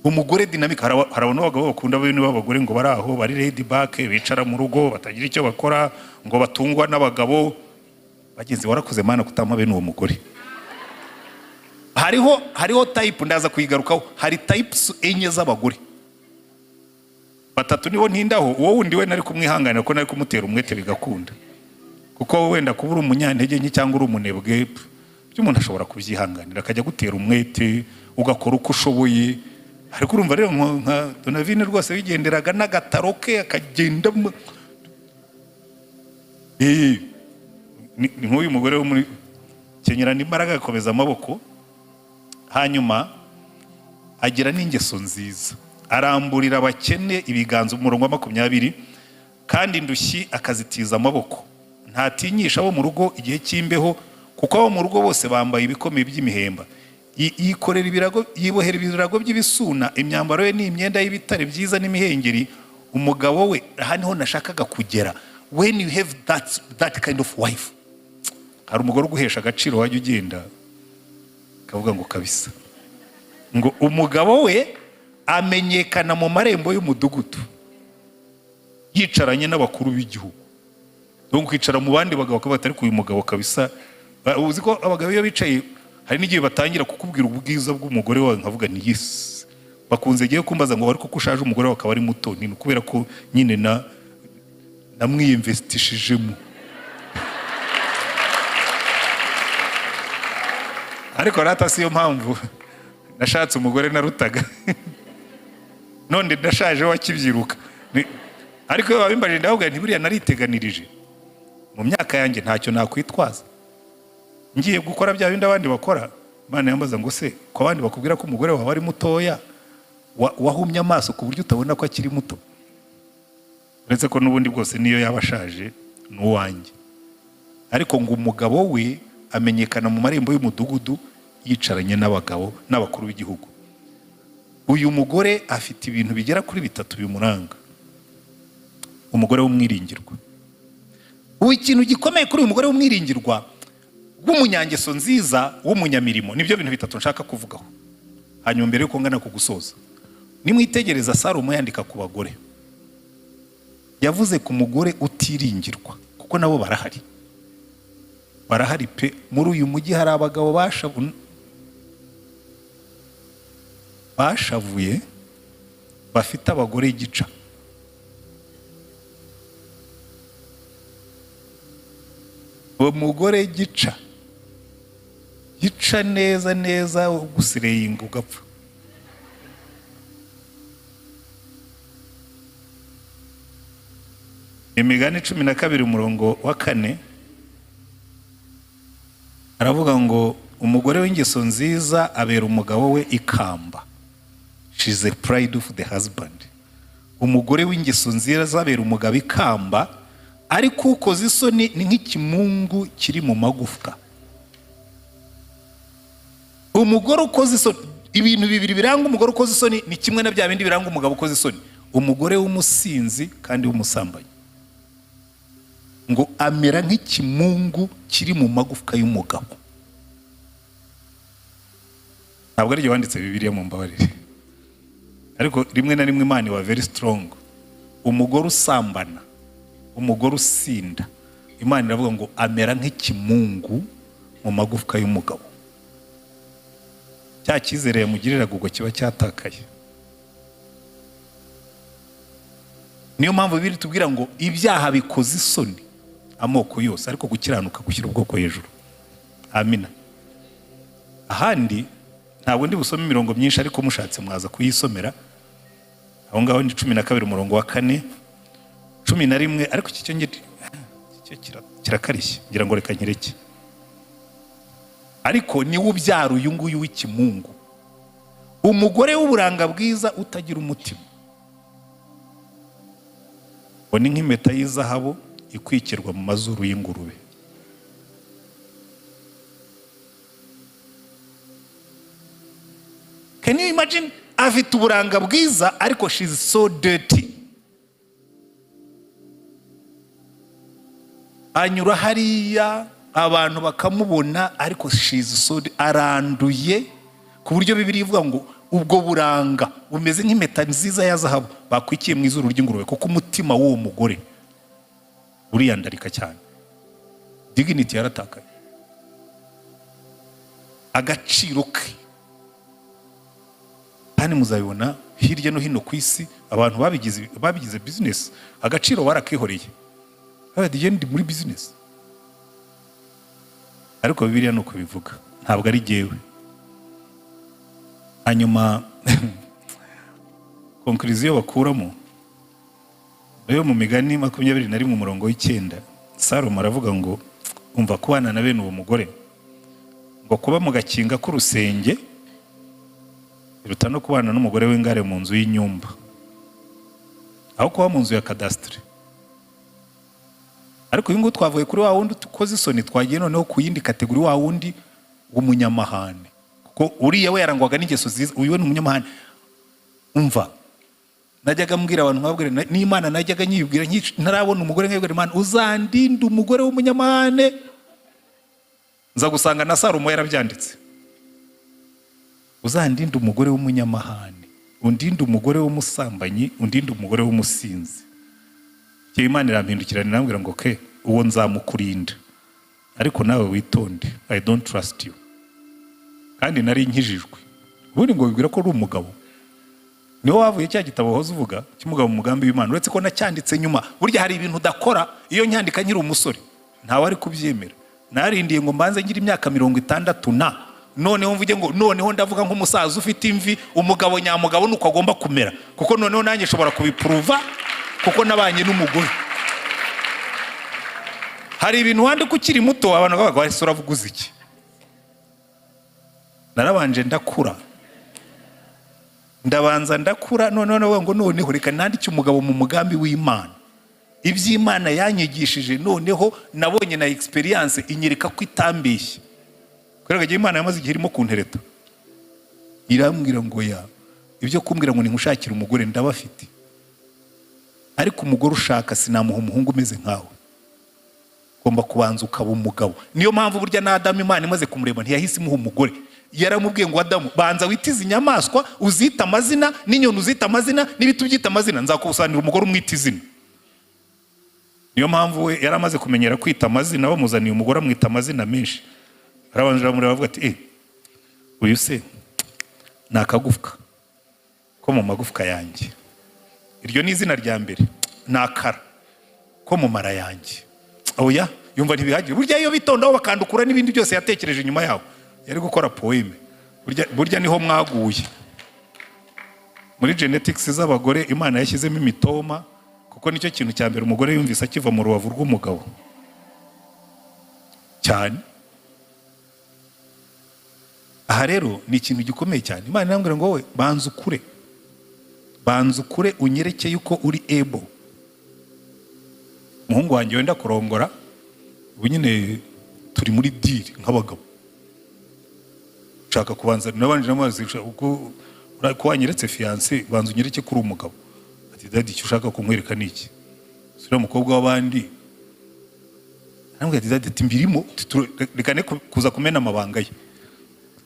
Umugore dynamique. Harabona abagabo bakunda bene b'abagore ngo bari aho bari laid back, bicara mu rugo batagira icyo bakora, ngo batungwa n'abagabo. Bagenzi warakoze Mana kutama bene uwo mugore. Hariho type ndaza kuyigarukaho. Hari types enye z'abagore. Batatu nibo ntindaho, uwo wundi we nari kumwihanganira ko nari kumutera umwete bigakunda. Kuko wenda kubura umunyantege nke cyangwa uri umunebwe, by'umuntu ashobora kubyihanganira akajya gutera umwete, ugakora uko ushoboye. Ariko urumva rero nka Donavine rwose wigenderaga n'agataro ke akagenda ni nk'uyu mugore wo muri kenyerana imbaraga agakomeza amaboko. Hanyuma agira n'ingeso nziza, aramburira abakene ibiganza, umurongo wa 20, kandi indushyi akazitiza amaboko. Ntatinyisha abo mu rugo igihe cy'imbeho, kuko abo mu rugo bose bambaye ibikomeye by'imihemba. Yikorera ibirago, yibohera ibirago by'ibisuna, imyambaro ye ni imyenda y'ibitare byiza n'imihengeri. Umugabo we aha niho nashakaga kugera. When you have that kind of wife, hari umugore uguhesha agaciro wajya ugenda kavuga ngo kabisa ngo umugabo we amenyekana mu marembo y'umudugudu yicaranye n'abakuru b'igihugu. Donc kwicara mu bandi bagabo batari ku uyu mugabo kabisa. Uzi ko abagabo iyo bicaye hari n'igihe batangira kukubwira ubwiza bw'umugore wawe, nkavuga ni yes, bakunze giye kumbaza ngo bari kuko ushaje umugore wawe akaba ari muto. Ni kubera ko nyine namwiyinvestishijemo. Ariko rata siyo mpamvu nashatse umugore narutaga. None ndashaje wakibyiruka. Ariko babimbaje ndavuga nti buriya nariteganirije. Mu myaka yanjye ntacyo nakwitwaza. Ngiye gukora bya bindi abandi bakora, Imana yambaza ngo se ko abandi bakubwira ko umugore wawe ari mutoya wahumye amaso ku buryo utabona ko akiri muto, uretse ko n'ubundi bwose niyo yaba ashaje n'uwanjye. Ariko ngo umugabo we amenyekana mu marembo y'umudugudu yicaranye n'abagabo n'abakuru b'igihugu. Uyu mugore afite ibintu bigera kuri 3 bimuranga. Umugore w'umwiringirwa. Ubu ikintu gikomeye kuri uyu mugore w'umwiringirwa w'umunyangeso nziza w'umunyamirimo, nibyo bintu 3 nshaka kuvugaho. Hanyuma mbere yuko ngana kugusoza, nimwitegereza Salomo yandika ku bagore, yavuze ku mugore utiringirwa, kuko nabo barahari pe. Muri uyu mujyi hari abagabo bashavuye bafite abagore gica. Uwo mugore gica neza neza ugusireyinga ugapfa. Imigani 12 umurongo wa 4 aravuga ngo umugore w'ingeso nziza abera umugabo we ikamba. She is the pride of the husband. Umugore w'ingeso nziza abera umugabo ikamba, ariko ukoze isoni ni nk'ikimungu kiri mu magufwa. Umugore ukoze isoni, ibintu bibiri biranga umugore ukoze isoni ni kimwe na bya bindi biranga umugabo ukoze isoni. Umugore w'umusinzi kandi w'umusambanyi ngo amera nk'ikimungu kiri mu magufwa y'umugabo. Ntabwo ari wanditse Bibiliya mu mbabarire, ariko rimwe na rimwe Imana iba very strong. Umugore usambana, umugore usinda, Imana iravuga ngo amera nk'ikimungu mu magufwa y'umugabo. Cya cyizere yamugiriraga ubwo kiba cyatakaye. Niyo mpamvu Bibiliya tubwira ngo ibyaha bikoze isoni amoko yose, ariko gukiranuka gushyira ubwoko hejuru. Amina. Ahandi ntabwo ndi busome imirongo myinshi, ariko mushatse mwaza kuyisomera. Aho ngaho ni 12 umurongo wa 4, 11, ariko iki cyo kirakarishye ngira ngo reka nkireke. Ariko ni ubyara uyu nguyu w'ikimungu, umugore w'uburanga bwiza utagira umutima. Ni nk'impeta y'izahabu ikwikirwa mu mazuru y'ingurube. Can you imagine? Afite uburanga bwiza ariko she is so dirty. Anyura hariya abantu bakamubona, ariko she is so aranduye ku buryo Bibiliya ivuga ngo ubwo buranga bumeze nk'impeta nziza ya zahabu bakwikiye mu izuru ry'ingurube, kuko umutima w'uwo mugore uriyandarika cyane. Dignity yaratakaye, agaciro ke. Kandi muzabibona hirya no hino ku isi, abantu babigize business, agaciro barakihoreye. Ndi muri business, ariko Bibiliya nuko bivuga, ntabwo ari jewe. Hanyuma conclusion bakuramo rero mu migani 21 umurongo w'9, Salomo aravuga ngo umva kubana na bene uwo mugore ngo kuba mu gakinga k'urusenge biruta no kubana n'umugore w'ingare mu nzu y'inyumba, aho kuba mu nzu ya kadastre. Ariko uyu ngo twavuye kuri wa wundi tukoze isoni, twagiye noneho ku yindi kategori, wa wundi w'umunyamahane, kuko uriya we yarangwaga n'ingeso ziza. Uyu we ni umunyamahane. Umva, najyaga mbwira abantu nkabwira n'Imana, najyaga nyibwira ntarabona umugore nkabwira Imana uzandinde umugore w'umunyamahane. Nza gusanga na Salomo yarabyanditse, uzandinde umugore w'umunyamahane, undinde umugore w'umusambanyi, undinde umugore w'umusinzi. Imana irampindukira nambwira ngo ke uwo nzamukurinda, ariko nawe witonde, I don't trust you. Kandi nari nkijijwe. Ubundi ngo bibwira ko ari umugabo. Niho wavuye cya gitabo hoze uvuga cy'umugabo mu mugambi w'Imana, uretse ko nacyanditse nyuma. Burya hari ibintu udakora iyo nyandika nkiri umusore, ntawe ari kubyemera. Narindiye ngo mbanze ngira imyaka 60 noneho mvuge ngo noneho ndavuga nk'umusaza ufite imvi, umugabo nyamugabo nuko agomba kumera, kuko noneho nanjye nshobora kubiprova, kuko nabanye n'umugore. Hari ibintu wandika ukiri muto abantu bavuga ngo ese uravuguza iki? narabanje ndakura, ndabanza ndakura, noneho reka nandike umugabo mu mugambi w'Imana. Iby'Imana yanyigishije noneho nabonye na experience inyereka ko itambeshye. Kubera ko Imana yamaze igihe irimo kuntereta, irambwira ngo ibyo kumbwira ngo ningushakira umugore ndabafite, ariko umugore ushaka sinamuha umuhungu umeze nkawe, ugomba kubanza ukaba umugabo. Niyo mpamvu burya na Adamu Imana imaze kumureba ntiyahise imuha umugore, yaramubwiye ngo Adamu banza witize inyamaswa uzita amazina, n'inyoni uzita amazina, n'ibiti byita amazina, nzakubusanira umugore umwita izina. Niyo mpamvu we yaramaze kumenyera kwita amazina, bamuzaniye umugore amwita amazina menshi. Arabanza aramureba avuga ati uyu se nakagufwa ko mu magufwa yanjye, iryo ni izina rya mbere. Nakara ko mu mara yanjye. Oya yumva ntibihagije, burya iyo bitondaho bakandukura n'ibindi byose yatekereje nyuma yaho, yari gukora poeme. Burya niho mwaguye muri genetics z'abagore. Imana yashyizemo imitoma, kuko nicyo kintu cya mbere umugore yumvise akiva mu rubavu rw'umugabo cyane. Aha rero ni ikintu gikomeye cyane. Imana irambwira ngo wowe banza ukure unyereke yuko uri able. Umuhungu wanjye wenda kurongora, ubu nyine turi muri deal nk'abagabo, ushaka kubanza nabanje namazi uko wanyeretse fiancé, banza unyereke kuri umugabo. Ati daddy icyo ushaka kumwereka niki? Sura umukobwa w'abandi. Nambwe ati daddy ati mbirimo, rekane kuza kumena amabanga ye.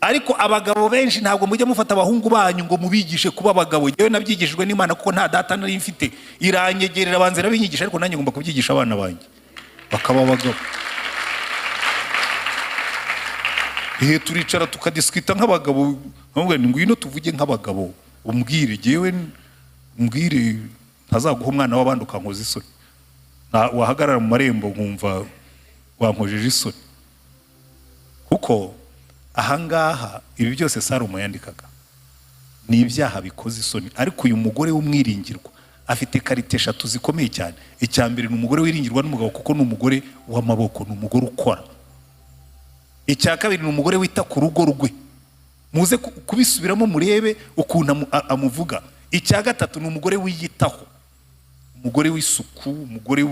Ariko abagabo benshi ntabwo mujye mufata abahungu banyu ngo mubigishe kuba abagabo. Yewe nabyigishijwe n'Imana kuko nta data nari mfite, iranyegerera banze rabinyigisha, ariko nanjye ngomba kubyigisha abana banjye bakaba abagabo. Turicara tukadiskwita nk'abagabo, nkamubwira ngo ngwino tuvuge nk'abagabo, umbwire jewe umbwire ntazaguha umwana w'abandi ukankoza isoni. Wahagarara mu marembo nkumva wankojeje isoni. Kuko ahangaha ibi byose Salomo yandikaga ni ibyaha bikoze isoni. Ariko uyu mugore w'umwiringirwa afite karite 3 zikomeye cyane. Icya mbere ni umugore wiringirwa n'umugabo kuko ni umugore w'amaboko, ni umugore ukora. Icya kabiri ni umugore wita ku rugo rwe, muze kubisubiramo murebe ukuntu amuvuga. Icya gatatu ni umugore wiyitaho, umugore w'isuku, umugore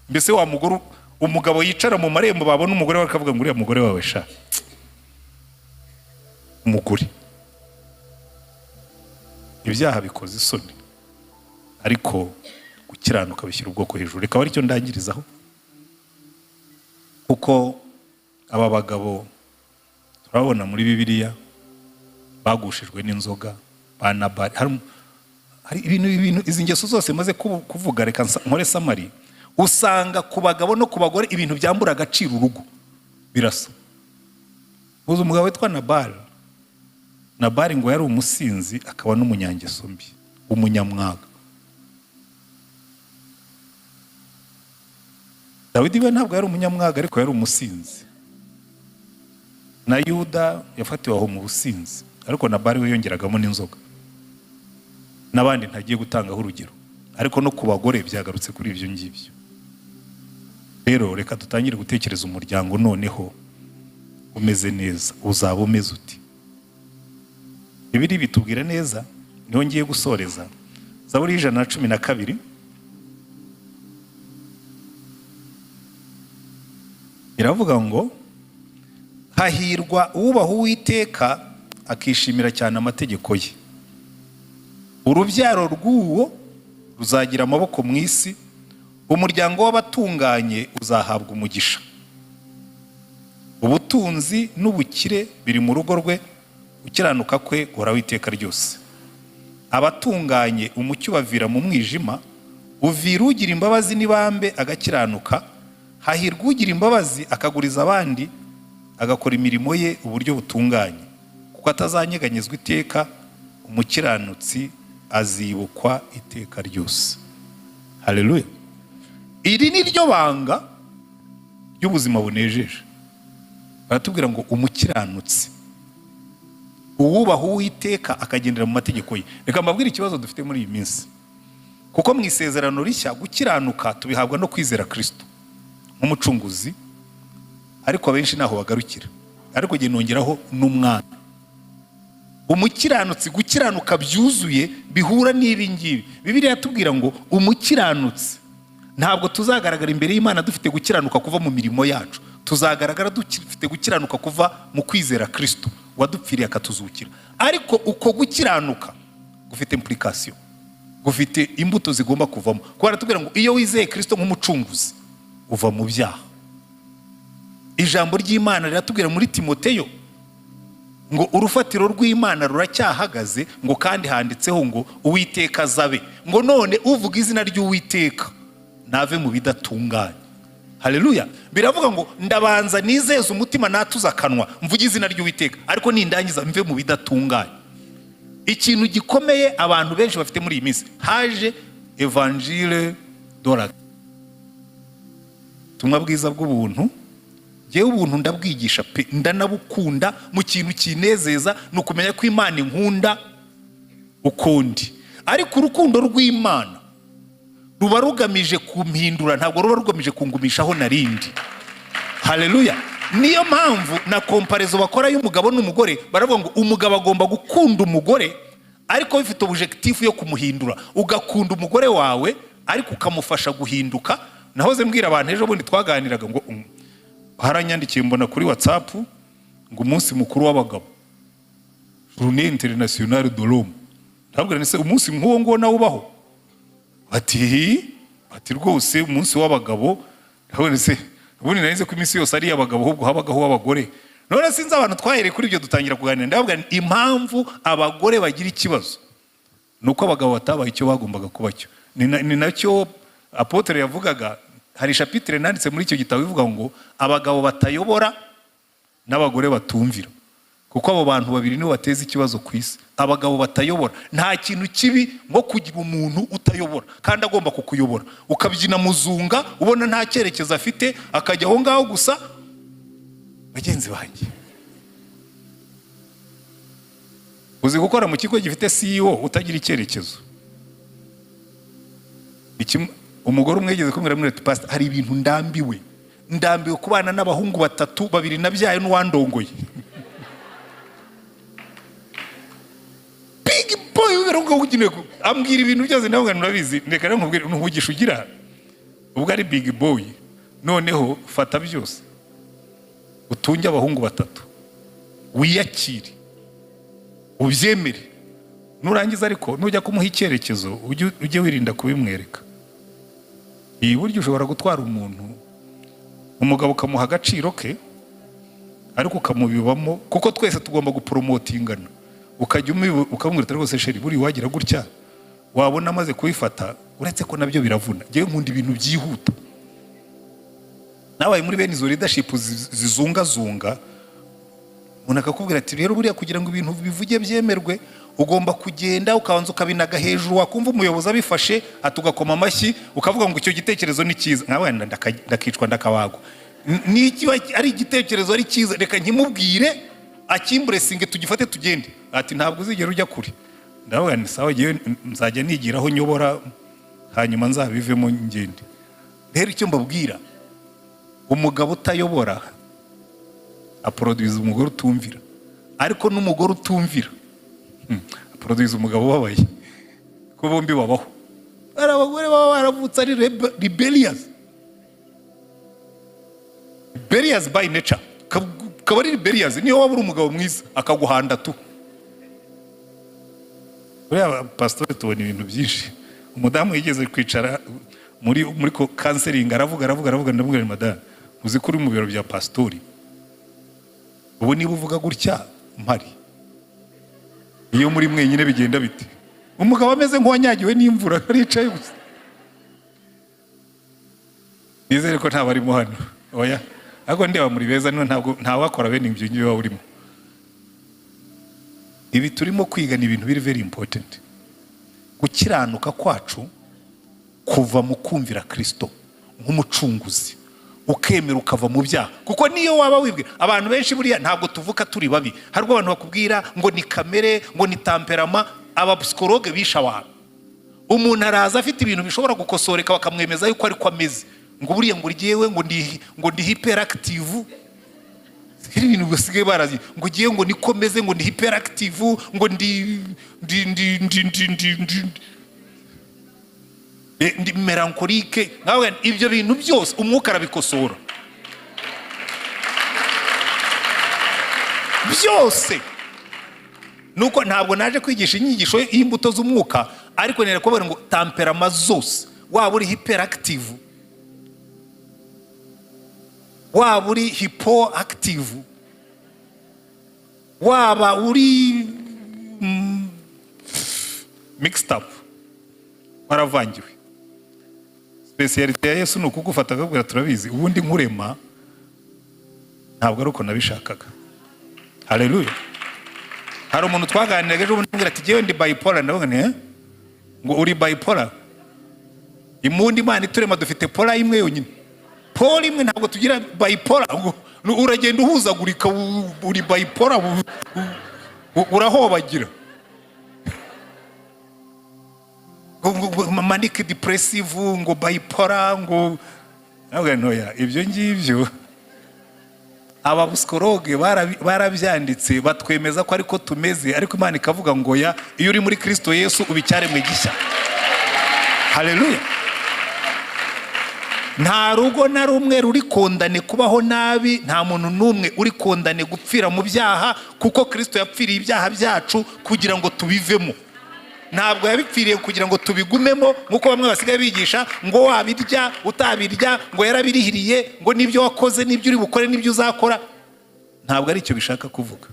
mbese wa mugore umugabo yicara mu marembo babona umugore we akavuga ngo uriya mugore wawe sha umugore. Ibyaha bikoze isoni, ariko gukiranuka bishyira ubwoko hejuru. Reka bari cyo ndangirizaho, kuko aba bagabo turabona muri Bibiliya bagushijwe n'inzoga, banabari. Hari ibintu izi ngeso zose maze kuvuga, reka nkore samari. Usanga ku bagabo no ku bagore ibintu byambura agaciro urugo birasa. Uzi umugabo witwa Nabali ngo yari umusinzi akaba n'umunyangeso mbi, umunyamwaga. Dawidi we ntabwo yari umunyamwaga, ariko yari umusinzi. Na Yuda yafatiwe aho mu businzi, ariko Nabali we yongeragamo n'inzoga. N'abandi ntagiye gutangaho urugero, ariko no ku bagore byagarutse kuri ibyo ngibyo. Rero reka dutangire gutekereza umuryango noneho umeze neza. Uzaba umeze uti? Bibiri bitubwira neza, niho ngiye gusoreza. Zaburi 112 iravuga ngo hahirwa uwubaha Uwiteka akishimira cyane amategeko ye. Urubyaro rw'uwo ruzagira amaboko mu isi, umuryango w'abatunganye uzahabwa umugisha. Ubutunzi n'ubukire biri mu rugo rwe, ukiranuka kwe guhoraho iteka ryose. Abatunganye umucyo bavira mu mwijima, uvira ugira imbabazi n'ibambe agakiranuka. Hahirwa ugira imbabazi akaguriza abandi, agakora imirimo ye uburyo butunganye, kuko atazanyeganyezwa iteka. Umukiranutsi azibukwa iteka ryose. Haleluya. Iri ni ryo banga ry'ubuzima bunejeje. Baratubwira ngo umukiranutsi, uwubaha Uwiteka akagendera mu mategeko ye. Reka mbabwire ikibazo dufite muri iyi minsi, kuko mu isezerano rishya gukiranuka tubihabwa no kwizera Kristo nk'umucunguzi, ariko abenshi naho bagarukira. Ariko ngiye nongeraho n'umwana. umukiranutsi, gukiranuka byuzuye bihura n'ibi ngibi. Bibiliya yatubwira ngo umukiranutsi ntabwo tuzagaragara imbere y'Imana dufite gukiranuka kuva mu mirimo yacu, tuzagaragara dufite gukiranuka kuva mu kwizera Kristo wadupfiriye akatuzukira. Ariko uko gukiranuka gufite implication, gufite imbuto zigomba kuvamo. Kuko baratubwira ngo iyo wizeye Kristo nk'umucunguzi uva mu byaha. Ijambo ry'Imana riratubwira muri Timoteyo ngo urufatiro rw'Imana ruracyahagaze, ngo kandi handitseho ngo Uwiteka azabe, ngo none uvuga izina ry'Uwiteka nave mu bidatunganye. Haleluya. Biravuga ngo ndabanza nizeze umutima natuza akanwa mvuge izina ry'Uwiteka, ariko nindangiza mve mu bidatunganye. Ikintu gikomeye abantu benshi bafite muri iyi minsi, haje evangile dora, tumwa bwiza bw'ubuntu. Jewe ubuntu ndabwigisha pe, ndanabukunda. Mu kintu kinezeza nukumenya ko Imana inkunda ukundi, ariko urukundo rw'Imana ruba rugamije kumpindura, ntabwo ruba rugamije kungumishaho narindi. Haleluya. Niyo mpamvu na comparaison bakora y'umugabo n'umugore, baravuga ngo umugabo agomba gukunda umugore ariko bifite objectif yo kumuhindura. Ugakunda umugore wawe ariko ukamufasha guhinduka. Nahoze mbwira abantu ejo bundi twaganiraga ngo haranyandikiye mbona kuri WhatsApp ngo umunsi mukuru w'abagabo, Journée Internationale de l'Homme. Ntabwo nese umunsi nk'uwo ngo nawo ubaho. Ati rwose umunsi w'abagabo, ntabwo se ubundi narize ko iminsi yose ari abagabo, ahubwo habagaho abagore. None sinzi abantu twahereye kuri ibyo dutangira kuganira. Ndavuga impamvu abagore bagira ikibazo nuko abagabo batabaye icyo bagombaga kuba cyo. Ni nacyo apotre yavugaga. Hari chapitre nanditse muri icyo gitabo ivuga ngo abagabo batayobora n'abagore batumvira, kuko abo bantu babiri nibo bateza ikibazo ku isi. Abagabo batayobora, nta kintu kibi nko kugira umuntu utayobora kandi agomba kukuyobora. Ukabyina muzunga ubona nta cyerekezo afite, akajya aho ngaho gusa. Bagenzi banjye, uzi gukora mu kigo gifite CEO utagira icyerekezo. Umugore umwe yigeze kumwira muri pastor, hari ibintu ndambiwe kubana n'abahungu batatu, babiri nabyaye n'uwandongoye. Big boy uberongo ugineko ambwira ibintu byose navuga nurabizi, ndeka nkubwira ntuvugisha ugira. Ubwo ari big boy, noneho fata byose utunge abahungu batatu, wiyakire ubyemere, nurangiza ariko nujya kumuha icyerekezo ujye wirinda kubimwereka. Iyi buryo ushobora gutwara umuntu, umugabo ukamuha agaciro ke ariko ukamubibamo, kuko twese tugomba gupromotingana. Ukajya ukamwita rwose sheri buri wagira gutya, wabona amaze kubifata, uretse ko nabyo biravuna. Ngewe nkunda ibintu byihuta. Nabaye muri bene izo leadership zizungazunga, umuntu akakubwira ati rero buriya kugira ngo ibintu bivuge byemerwe ugomba kugenda ukabanza ukabinaga hejuru, wakumva umuyobozi abifashe atugakoma amashyi, ukavuga ngo icyo gitekerezo ni cyiza. Nkawe ndakicwa ndakabagwa. Niki ari igitekerezo ari cyiza, reka nkimubwire akimburesinge tugifate tugende. Ati ntabwo uzigera ujya kure. Ndavuga ni sawa, giye nzajya nigiraho nyobora hanyuma nzabivemo ngende. Rero icyo mbabwira, umugabo utayobora aproduce umugore utumvira, ariko n'umugore utumvira aproduce umugabo ubabaye. Ko bombi babaho. Ari abagore baba baravutse ari rebellious by nature. Kabari rebellious niyo waba uri umugabo mwiza akaguhanda tu. Uriya pastor tubona ibintu byinshi. Umudamu yigeze kwicara muri counseling aravuga ndamubwira madame, uzi ko uri mu biro bya pastori, ubu niba uvuga gutya mpari, iyo muri mwenyine bigenda bite? Umugabo ameze nk'uwanyagiwe n'imvura aricaye gusa. Nizere ko nta barimo hano. Oya, ariko ndeba muri beza ntabwo ntawakora bene ibyo ngiye wa urimo. Ibi turimo kwiga ni ibintu biri very important. Gukiranuka kwacu kuva mu kumvira Kristo nk'umucunguzi, ukemera ukava mu byaha. Kuko niyo waba wibwe, abantu benshi buriya ntabwo tuvuka turi babi. Harwo abantu bakubwira ngo ni kamere, ngo ni temperament. Aba psychologue bisha abantu. Umuntu araza afite ibintu bishobora gukosoreka bakamwemeza yuko ari ko ameze. Ngo buriya ngo ryewe ngo ndi hyperactive. ibintu basigaye barazi ngo ugiye ngo nikomeze ngo ndi hyperactive ngo ndi melancholique. Nawe ibyo bintu byose umwuka arabikosora byose. Nuko ntabwo naje kwigisha inyigisho y'imbuto z'umwuka, ariko nere kubera ngo temperama zose, waba uri hyperactive, waba uri hypoactive, waba uri mixed up, waravangiwe. Speciality ya Yesu nuko kugufata akabwira turabizi ubundi nkurema ntabwo ari uko nabishakaga. Haleluya. Hari umuntu twaganiraga ejo bundi ati jewe ndi bipolar, ndavuga ngo uri bipolar. Imundi Imana iturema dufite polar imwe yonyine. Polar imwe, ntabwo tugira bipolar. Uragenda uhuzagurika, uri bipolar, urahobagira. Manic depressive, ngo bipolar, ngo navuga noya ibyo ngibyo aba psikologe barabyanditse batwemeza ko ariko tumeze, ariko Imana ikavuga ngo ya iyo uri muri Kristo Yesu ubicyaremwe gishya. Haleluya. Nta rugo na rumwe ruri kondane kubaho nabi, nta muntu numwe uri kondane gupfira mu byaha, kuko Kristo yapfiriye ibyaha byacu kugira ngo tubivemo. Ntabwo yabipfiriye kugira ngo tubigumemo nkuko bamwe basigaye bigisha ngo wabirya utabirya, ngo yarabirihiriye, ngo nibyo wakoze nibyo uri bukore nibyo uzakora. Ntabwo ari cyo bishaka kuvuga.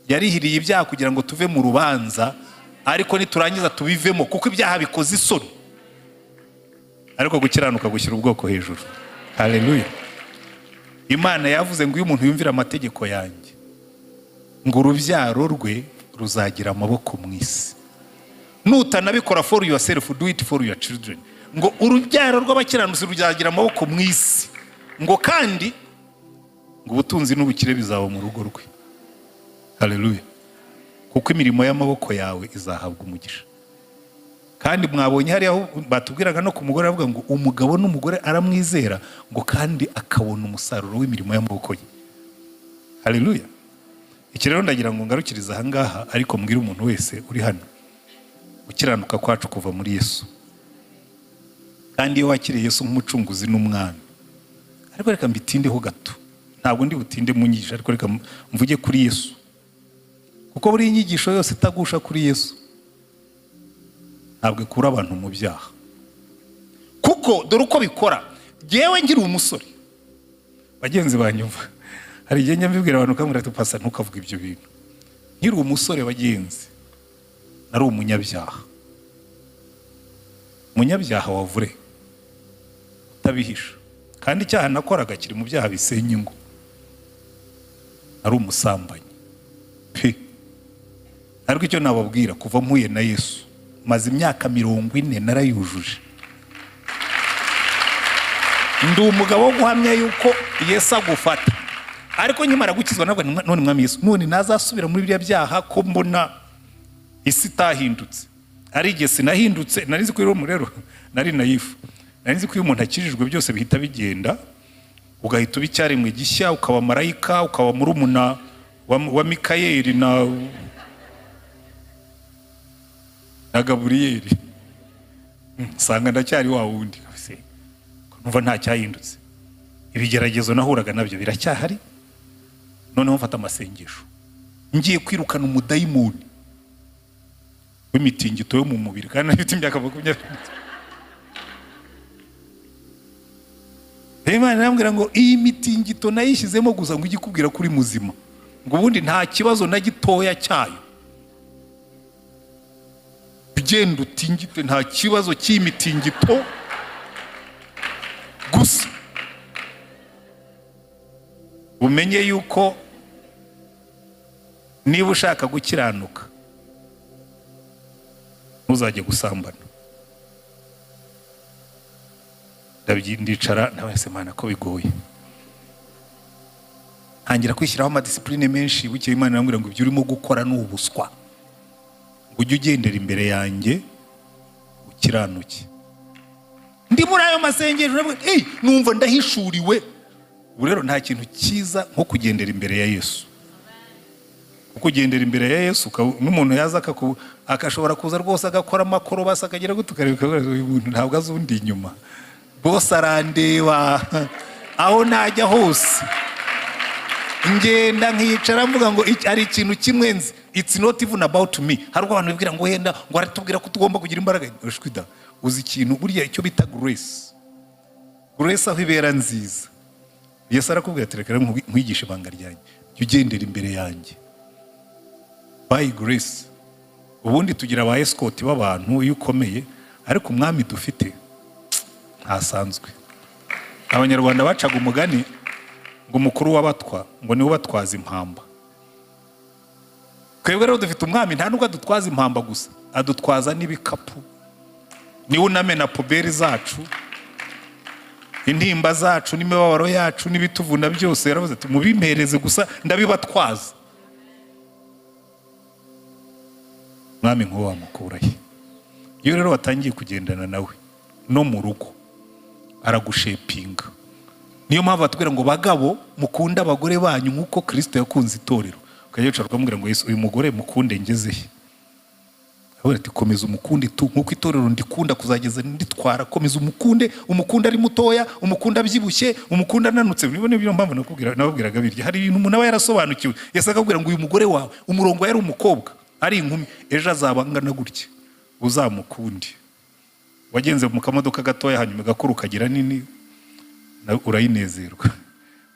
Yarihiriye ibyaha kugira ngo tuve mu rubanza, ariko niturangiza tubivemo, kuko ibyaha bikoze isoni, ariko gukiranuka gushyira ubwoko hejuru. Haleluya. Imana yavuze ngo iyo umuntu yumvira amategeko yanjye, ngo urubyaro rwe ruzagira amaboko mu isi. Nutanabikora for yourself, do it for your children. Ngo urubyaro rw'abakiranutsi ruzagira amaboko mu isi, ngo kandi ngo ubutunzi n'ubukire bizaba mu rugo rwe. Haleluya. Kuko imirimo y'amaboko yawe izahabwa umugisha. Kandi mwabonye hari aho batubwiraga no ku mugore, avuga ngo umugabo n'umugore aramwizera, ngo kandi akabona umusaruro w'imirimo y'amaboko ye. Haleluya. Iki rero ndagira ngo ngarukiriza aha ngaha, ariko mbwira umuntu wese uri hano, gukiranuka kwacu kuva muri Yesu. Kandi iyo wakiriye Yesu nk'umucunguzi n'umwami, ariko reka mbitindeho gato, ntabwo ndi butinde mu nyigisho, ariko reka mvuge kuri Yesu, kuko buri inyigisho yose itagusha kuri Yesu ntabwo ikura abantu mu byaha. Kuko dore uko bikora. Jewe ngira umusore, bagenzi banyumva, hari igihe nyambibwira abantu kamwe ati pasa ntukavuga ibyo bintu. Ngira umusore bagenzi, nari umunyabyaha. Umunyabyaha wavure utabihisha, kandi icyaha nakoraga kiri mu byaha bisenya ingo. Nari umusambanyi pe. Ariko icyo nababwira, kuva mpuye na Yesu maze imyaka 40 narayujuje. Ndi umugabo wo guhamya yuko Yesu agufata. Ariko nyimara gukizwa nabwo none mwami Yesu, none nazasubira muri bya byaha ko mbona isi itahindutse. Ari igihe sinahindutse, nari nzi ko rero nari nayifu. Nari nzi ko iyo umuntu akijijwe byose bihita bigenda, ugahita ubicyaremwe gishya, ukaba marayika, ukaba murumuna wa Mikayeli na Gaburiyeli. Sanga ndacyari wa wundi kafise. Numva nta cyahindutse. Ibigeragezo nahuraga nabyo biracyahari. Noneho mfata amasengesho, ngiye kwirukana umudayimoni w'imitingito yo mu mubiri, kandi nafite imyaka 20. Imana irambwira ngo iyi mitingito nayishyizemo gusa ngo igikubwira kuri muzima, ngo ubundi nta kibazo na gitoya cyayo. Ugenda utingite, nta kibazo cy'imitingito gusa. Umenye yuko niba ushaka gukiranuka ntuzajye gusambana. Ndicara nabase Imana ko bigoye, ntangira kwishyiraho amadisipline menshi. Bukeye Imana irambwira ngo ibyo urimo gukora ni ubuswa, ujye ugendera imbere yanjye ukiranuke. Ndi muri ayo masengesho numva ndahishuriwe ubu rero nta kintu cyiza nko kugendera imbere ya Yesu. Kugendera imbere ya Yesu n'umuntu yaza akashobora kuza rwose agakora amakoro basa akagira gutukareka uyu muntu ntabwo azundi inyuma. Bose arandeba aho najya hose. Ngenda nkicara mvuga ngo ari ikintu kimwe nzi. It's not even about me. Hari abantu bibwira ngo henda ngo aratubwira ko tugomba kugira imbaraga. Ushwida uzi ikintu burya icyo bita grace. Grace aho ibera nziza. Yesu arakubwira ati reka nkwigishe ibanga ryanjye. Ugendera imbere yanjye. By grace. Ubundi tugira aba escort b'abantu iyo ukomeye, ariko umwami dufite ntasanzwe. Abanyarwanda bacaga umugani ngo umukuru w'abatwa ngo niwe batwaza impamba. Kwebwe rero dufite umwami nta nubwo adutwaza impamba gusa, adutwaza n'ibikapu. Niwe unamena poberi zacu, intimba zacu, n'imibabaro yacu, n'ibituvuna byose. Yaravuze ati mubimpereze gusa ndabibatwaza. Mwami nk'uwo wamukurahe. Iyo rero watangiye kugendana nawe no mu rugo aragushepinga. Niyo mpamvu batubwira ngo bagabo mukunda abagore banyu nk'uko Kristo yakunze itorero. Ukayicara ukamubwira ngo Yesu uyu mugore mukunde ngezehe. Ahora ati komeza umukunde tu nk'uko itorero ndikunda kuzageza nditwara. Komeza umukunde ari mutoya, umukunde abyibushye, umukunde ananutse. Nibone byo mpamvu nababwiraga birya. Hari ibintu umuntu aba yarasobanukiwe. Yesu akabwira ngo uyu mugore wawe umurongo yari umukobwa ari inkumi ejo azabangana gutya uzamukundi. Wagenze mu kamodoka gatoya hanyuma gakuru kagira nini urayinezerwa.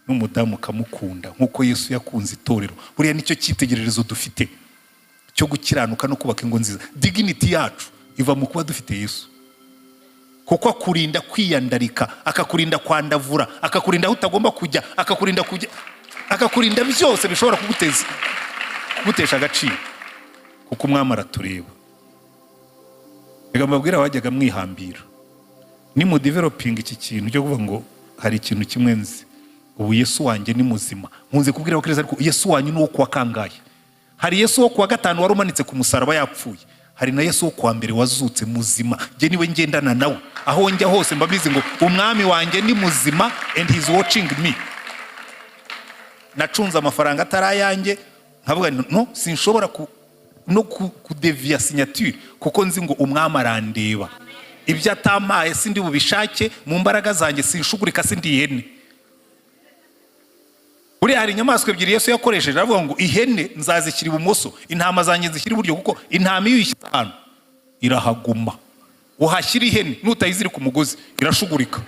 N'umudamu kamukunda nkuko Yesu yakunze itorero. Buriya nicyo cyitegererezo dufite cyo gukiranuka no kubaka ingo nziza. Dignity yacu iva mu kuba dufite Yesu. Kuko akurinda kwiyandarika, akakurinda kwandavura, akakurinda aho utagomba kujya, akakurinda byose bishobora kugutesha agaciro. Kuko umwami aratureba. Reka mbabwira abajyaga mwihambira. Ni mu developing iki kintu cyo kuvuga ngo hari ikintu kimwe nzi. Ubu Yesu wanjye ni muzima. Nkunze kubwira abakristo ariko Yesu wanyu ni wo kuwa kangahe. Hari Yesu wo kuwa gatanu wari umanitse ku musaraba yapfuye. Hari na Yesu wo kuwa mbere wazutse muzima. Je niwe ngendana nawe. Aho njya hose mbabizi ngo umwami wanjye ni muzima and he is watching me. Nacunza amafaranga atarayanjye nkavuga no sinshobora kudevia signature kuko nzi ngo umwami arandeba. Ibyo atamaye sindi bubishake mu mbaraga zanjye sinshugurika sindi ihene. Buri hari inyamaswa ebyiri Yesu yakoresheje aravuga ngo ihene nzazishyira ibumoso, intama zanjye nzishyira iburyo kuko intama iyo uyishyize ahantu irahaguma. Uhashyira ihene nutayiziri ku mugozi irashugurika.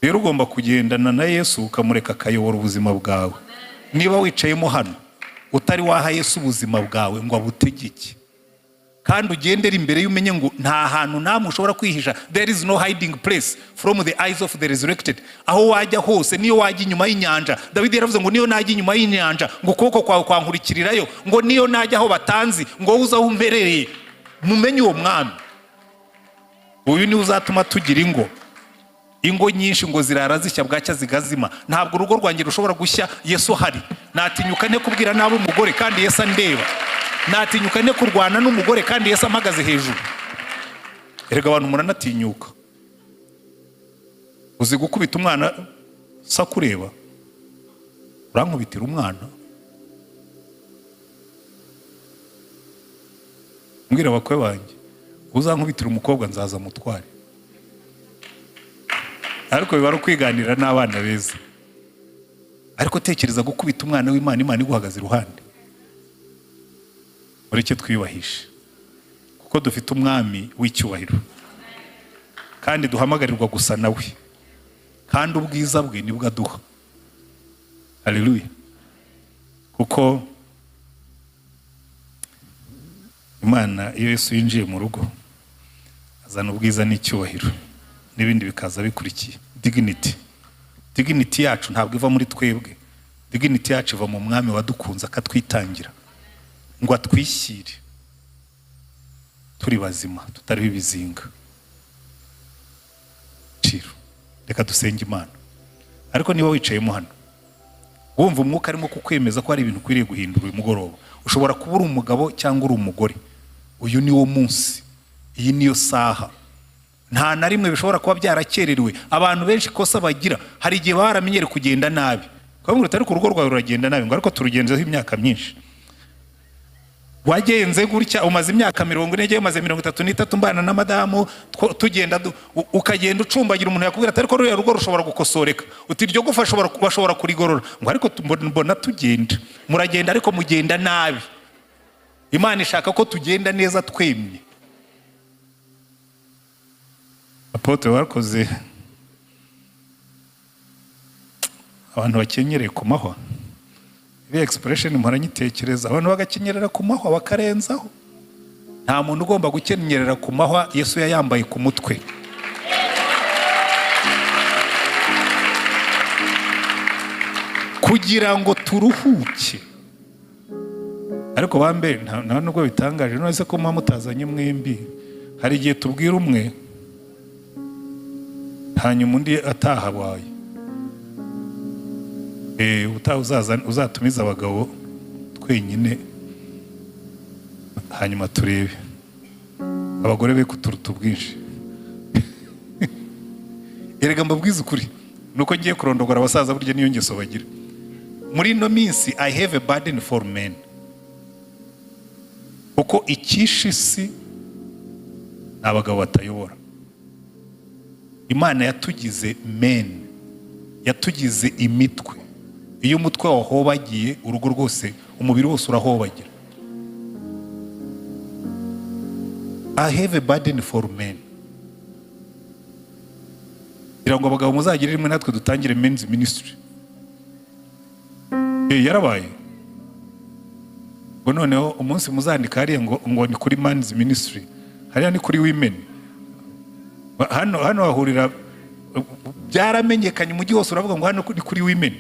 Rero ugomba kugendana na Yesu ukamureka akayobora ubuzima bwawe. Niba wicayemo hano utari waha Yesu ubuzima bwawe ngo abutegeke kandi ugendera imbere y'umenye ngo nta hantu namwe ushobora kwihisha. There is no hiding place from the eyes of the resurrected. Aho wajya hose, niyo wajya inyuma y'inyanja. David yaravuze ngo niyo najya inyuma y'inyanja ngo ukuboko kwawe kwankurikirirayo, ngo niyo najya aho batanzi ngo uza aho umbereye. Mumenye uwo mwami. Uyu ni uzatuma tugira ingo nyinshi ngo zirara zishya bwacya zigazima. Ntabwo urugo rwanjye rushobora gushya Yesu hari. Natinyuka ne kubwira nabo umugore kandi Yesu andeba. Natinyuka ne kurwana n'umugore kandi Yesu amagaze hejuru. Erega abantu muranatinyuka. Uzi gukubita umwana sakureba. Urankubitira umwana. Mbwira bakwe banjye uzankubitira umukobwa nzaza mutware. Ariko biba ari kwiganira n'abana beza. Ariko tekereza gukubita umwana w'Imana, Imana iguhagaze iruhande. Ureke twiyubahishe kuko dufite umwami w'icyubahiro kandi duhamagarirwa gusa nawe kandi ubwiza bwe nibwo aduha. Haleluya. Kuko Imana iyo Yesu yinjiye mu rugo azana ubwiza n'icyubahiro n'ibindi bikaza bikurikiye. Dignity yacu ntabwo iva muri twebwe. Dignity yacu iva mu mwami wadukunze akatwitangira ngo atwishyire turi bazima tutariho ibizinga. Reka dusenge Imana. Ariko niba wicayemo hano wumva umwuka arimo kukwemeza ko hari ibintu ukwiriye guhindura uyu mugoroba, ushobora kuba uri umugabo cyangwa uri umugore, uyu ni wo munsi, iyi niyo saha nta na rimwe bishobora kuba byarakererewe. Abantu benshi kosa bagira, hari igihe baramenyere kugenda nabi, kandi utari ku rugo rwawe ruragenda nabi, ngo ariko turugenzeho imyaka myinshi. Wagenze gutya umaze imyaka 40, umaze 33 mbana na madamu, tugenda ukagenda ucumbagira, umuntu yakubwira ati ariko ruriya rugo rushobora gukosoreka, uti iryo gufa bashobora kurigorora, ngo ariko mbona tugenda, muragenda ariko mugenda nabi. Imana ishaka ko tugenda neza twemye. Apotre wakoze abantu bakenyereye ku mahwa, iyi expression muranyitekereza, abantu bagakenyerera ku mahwa bakarenzaho. Nta muntu ugomba gukenyerera ku mahwa Yesu yayambaye ku mutwe. Kugira ngo turuhuke. Ariko bambe nta nubwo bitangaje, none se ko mutazanye mwembi, hari igihe tubwira umwe hanyuma undi atahabaye. Uzatumiza abagabo twenyine hanyuma turebe abagore be kuturuta ubwinshi. Erega mbabwiza ukuri nuko ngiye kurondogora abasaza burya niyo ngeso bagira. Muri no minsi I have a burden for men. Uko ikishi si abagabo batayobora. Imana yatugize men, yatugize imitwe. Iyo umutwe wahobagiye urugo rwose, umubiri wose urahobagira. I have a burden for men. Kugira ngo abagabo muzagire rimwe natwe dutangire men's ministry. Yarabaye. Ngo noneho umunsi muzandika hariya ngo ni kuri men's ministry, hariya ni kuri women. Hano hahurira, byaramenyekanye umujyi wose uravuga ngo hano ni kuri women.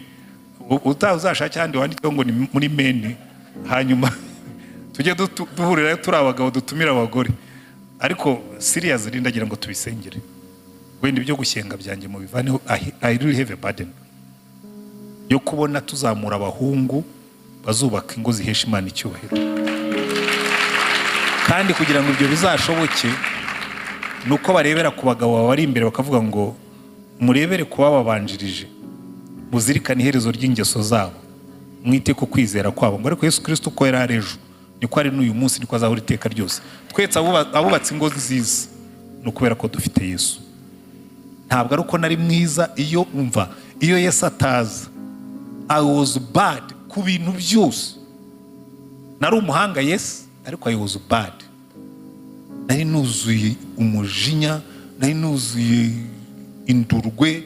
Uzashaka handi wandikeho ngo ni muri men, hanyuma tujye duhurira turi abagabo dutumira abagore. Ariko serious ndagira ngo tubisengere. Wenda ibyo gushyenga byanjye mu bivaneho. I really have a burden yo kubona tuzamura abahungu bazubaka ingo zihesha Imana icyubahiro. Kandi kugira ngo ibyo bizashoboke nuko barebera ku bagabo bari imbere bakavuga ngo murebere kuba babanjirije, muzirikane iherezo ry'ingeso zabo, mwite ku kwizera kwabo. Ngo ariko Yesu Kristo uko yari ejo niko ari n'uyu munsi, niko azahora iteka ryose. Twetse abubatse ingo nziza no kubera ko dufite Yesu. Ntabwo ari uko nari mwiza, iyo umva, iyo Yesu ataza I was bad ku bintu byose. Nari umuhanga Yesu, ariko I was bad. Nari nuzuye umujinya, nari nuzuye indurwe,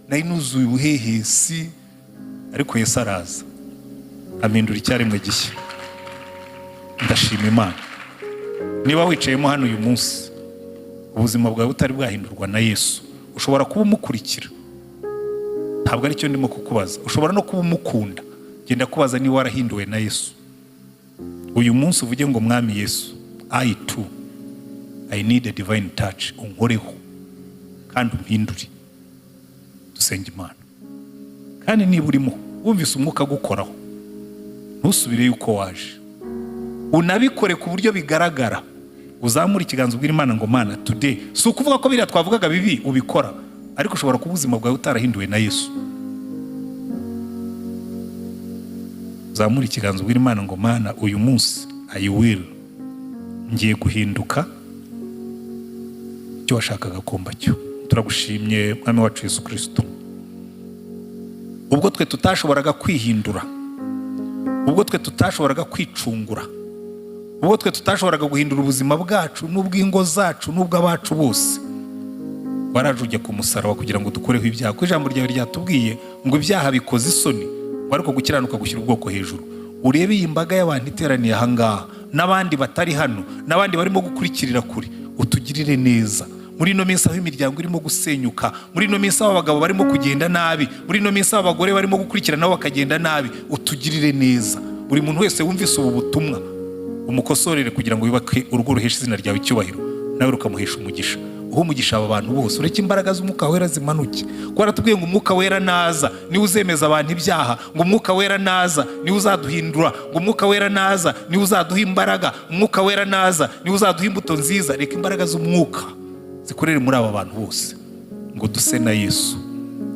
nari nuzuye ubuhehesi, ariko Yesu araza amindura icyaremwe gishya. Ndashima Imana. Niba wicayemo hano uyu munsi ubuzima bwawe butari bwahindurwa na Yesu, ushobora kuba umukurikira, ntabwo ari cyo ndimo kukubaza. Ushobora no kuba umukunda, genda kubaza niba warahinduwe na Yesu. Uyu munsi uvuge ngo mwami Yesu, I too I need a divine touch. Unkoreho kandi umpindure. Dusenge Imana. Kandi niba urimo wumvise umwuka gukoraho, ntusubire yuko waje, unabikore ku buryo bigaragara. Uzamura ikiganza ubwira Imana ngo Mana today, si ukuvuga ko biriya twavugaga bibi ubikora, ariko ushobora kuba ubuzima bwawe utarahinduwe na Yesu. Uzamura ikiganza ubwira Imana ngo Mana uyu munsi I will, ngiye guhinduka icyo washakaga kumba cyo. Turagushimye Mwami wacu Yesu Kristo, ubwo twe tutashoboraga kwihindura, ubwo twe tutashoboraga kwicungura, ubwo twe tutashoboraga guhindura ubuzima bwacu n'ubw'ingo zacu n'ubw'abacu bose, waraje ujya ku musaraba kugira ngo dukoreho ibyaha. Ko ijambo ryawe ryatubwiye ngo ibyaha bikoze isoni, ariko gukiranuka gushyira ubwoko hejuru. Urebe iyi mbaga y'abantu iteraniye aha ngaha, n'abandi batari hano, n'abandi barimo gukurikirira kure, utugirire neza. Muri ino minsi aho imiryango irimo gusenyuka, muri ino minsi aho abagabo barimo kugenda nabi, muri ino minsi aho abagore barimo gukurikira nabo bakagenda nabi, utugirire neza. Buri muntu wese wumvise ubu butumwa umukosorere kugira ngo yubake urugo ruhesha izina ryawe icyubahiro, nawe rukamuhesha umugisha. Uho umugisha aba bantu bose, ureke imbaraga z'umwuka wera zimanuke. Ko aratubwiye ngo umwuka wera naza niwe uzemeza abantu ibyaha, ngo umwuka wera naza niwe uzaduhindura, ngo umwuka wera naza niwe uzaduha imbaraga, umwuka wera naza niwe uzaduha imbuto nziza. Reka imbaraga z'umwuka zikorere muri aba bantu bose ngo duse na Yesu,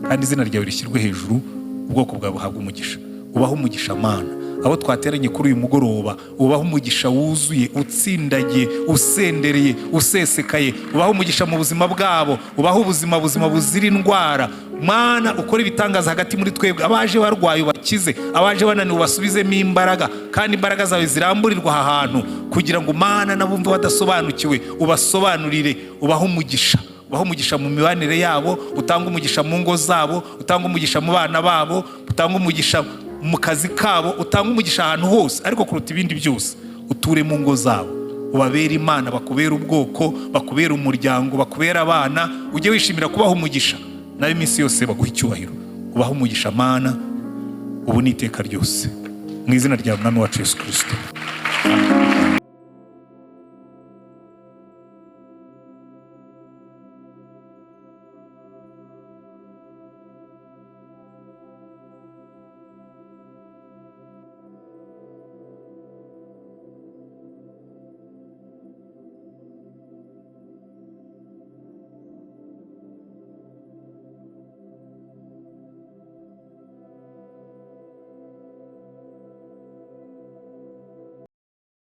kandi izina ryawe rishyirwe hejuru, ubwoko bwawe buhabwa umugisha. Ubaho umugisha Mana abo twateranye kuri uyu mugoroba, ubaho umugisha wuzuye, utsindagiye, usendereye, usesekaye. Ubaho umugisha mu buzima bwabo, ubaho ubuzima buzira indwara. Mana ukora ibitangaza hagati muri twebwe, abaje barwaye ubakize, abaje bananiwe ubasubizemo imbaraga, kandi imbaraga zawe ziramburirwa aha hantu kugira ngo Mana n'abumva badasobanukiwe ubasobanurire. Ubaho umugisha, ubaho umugisha mu mibanire yabo, utanga umugisha mu ngo zabo, utanga umugisha mu bana babo, utanga umugisha mu kazi kabo, utanga umugisha ahantu hose, ariko kuruta ibindi byose uture mu ngo zabo. Ubabera Imana, bakubera ubwoko, bakubera umuryango, bakubera abana. Ujye wishimira kubaho umugisha, nawe iminsi yose baguha icyubahiro. Ubaho umugisha Mana ubu n'iteka ryose, mu izina rya Mwami wacu Yesu Kristo.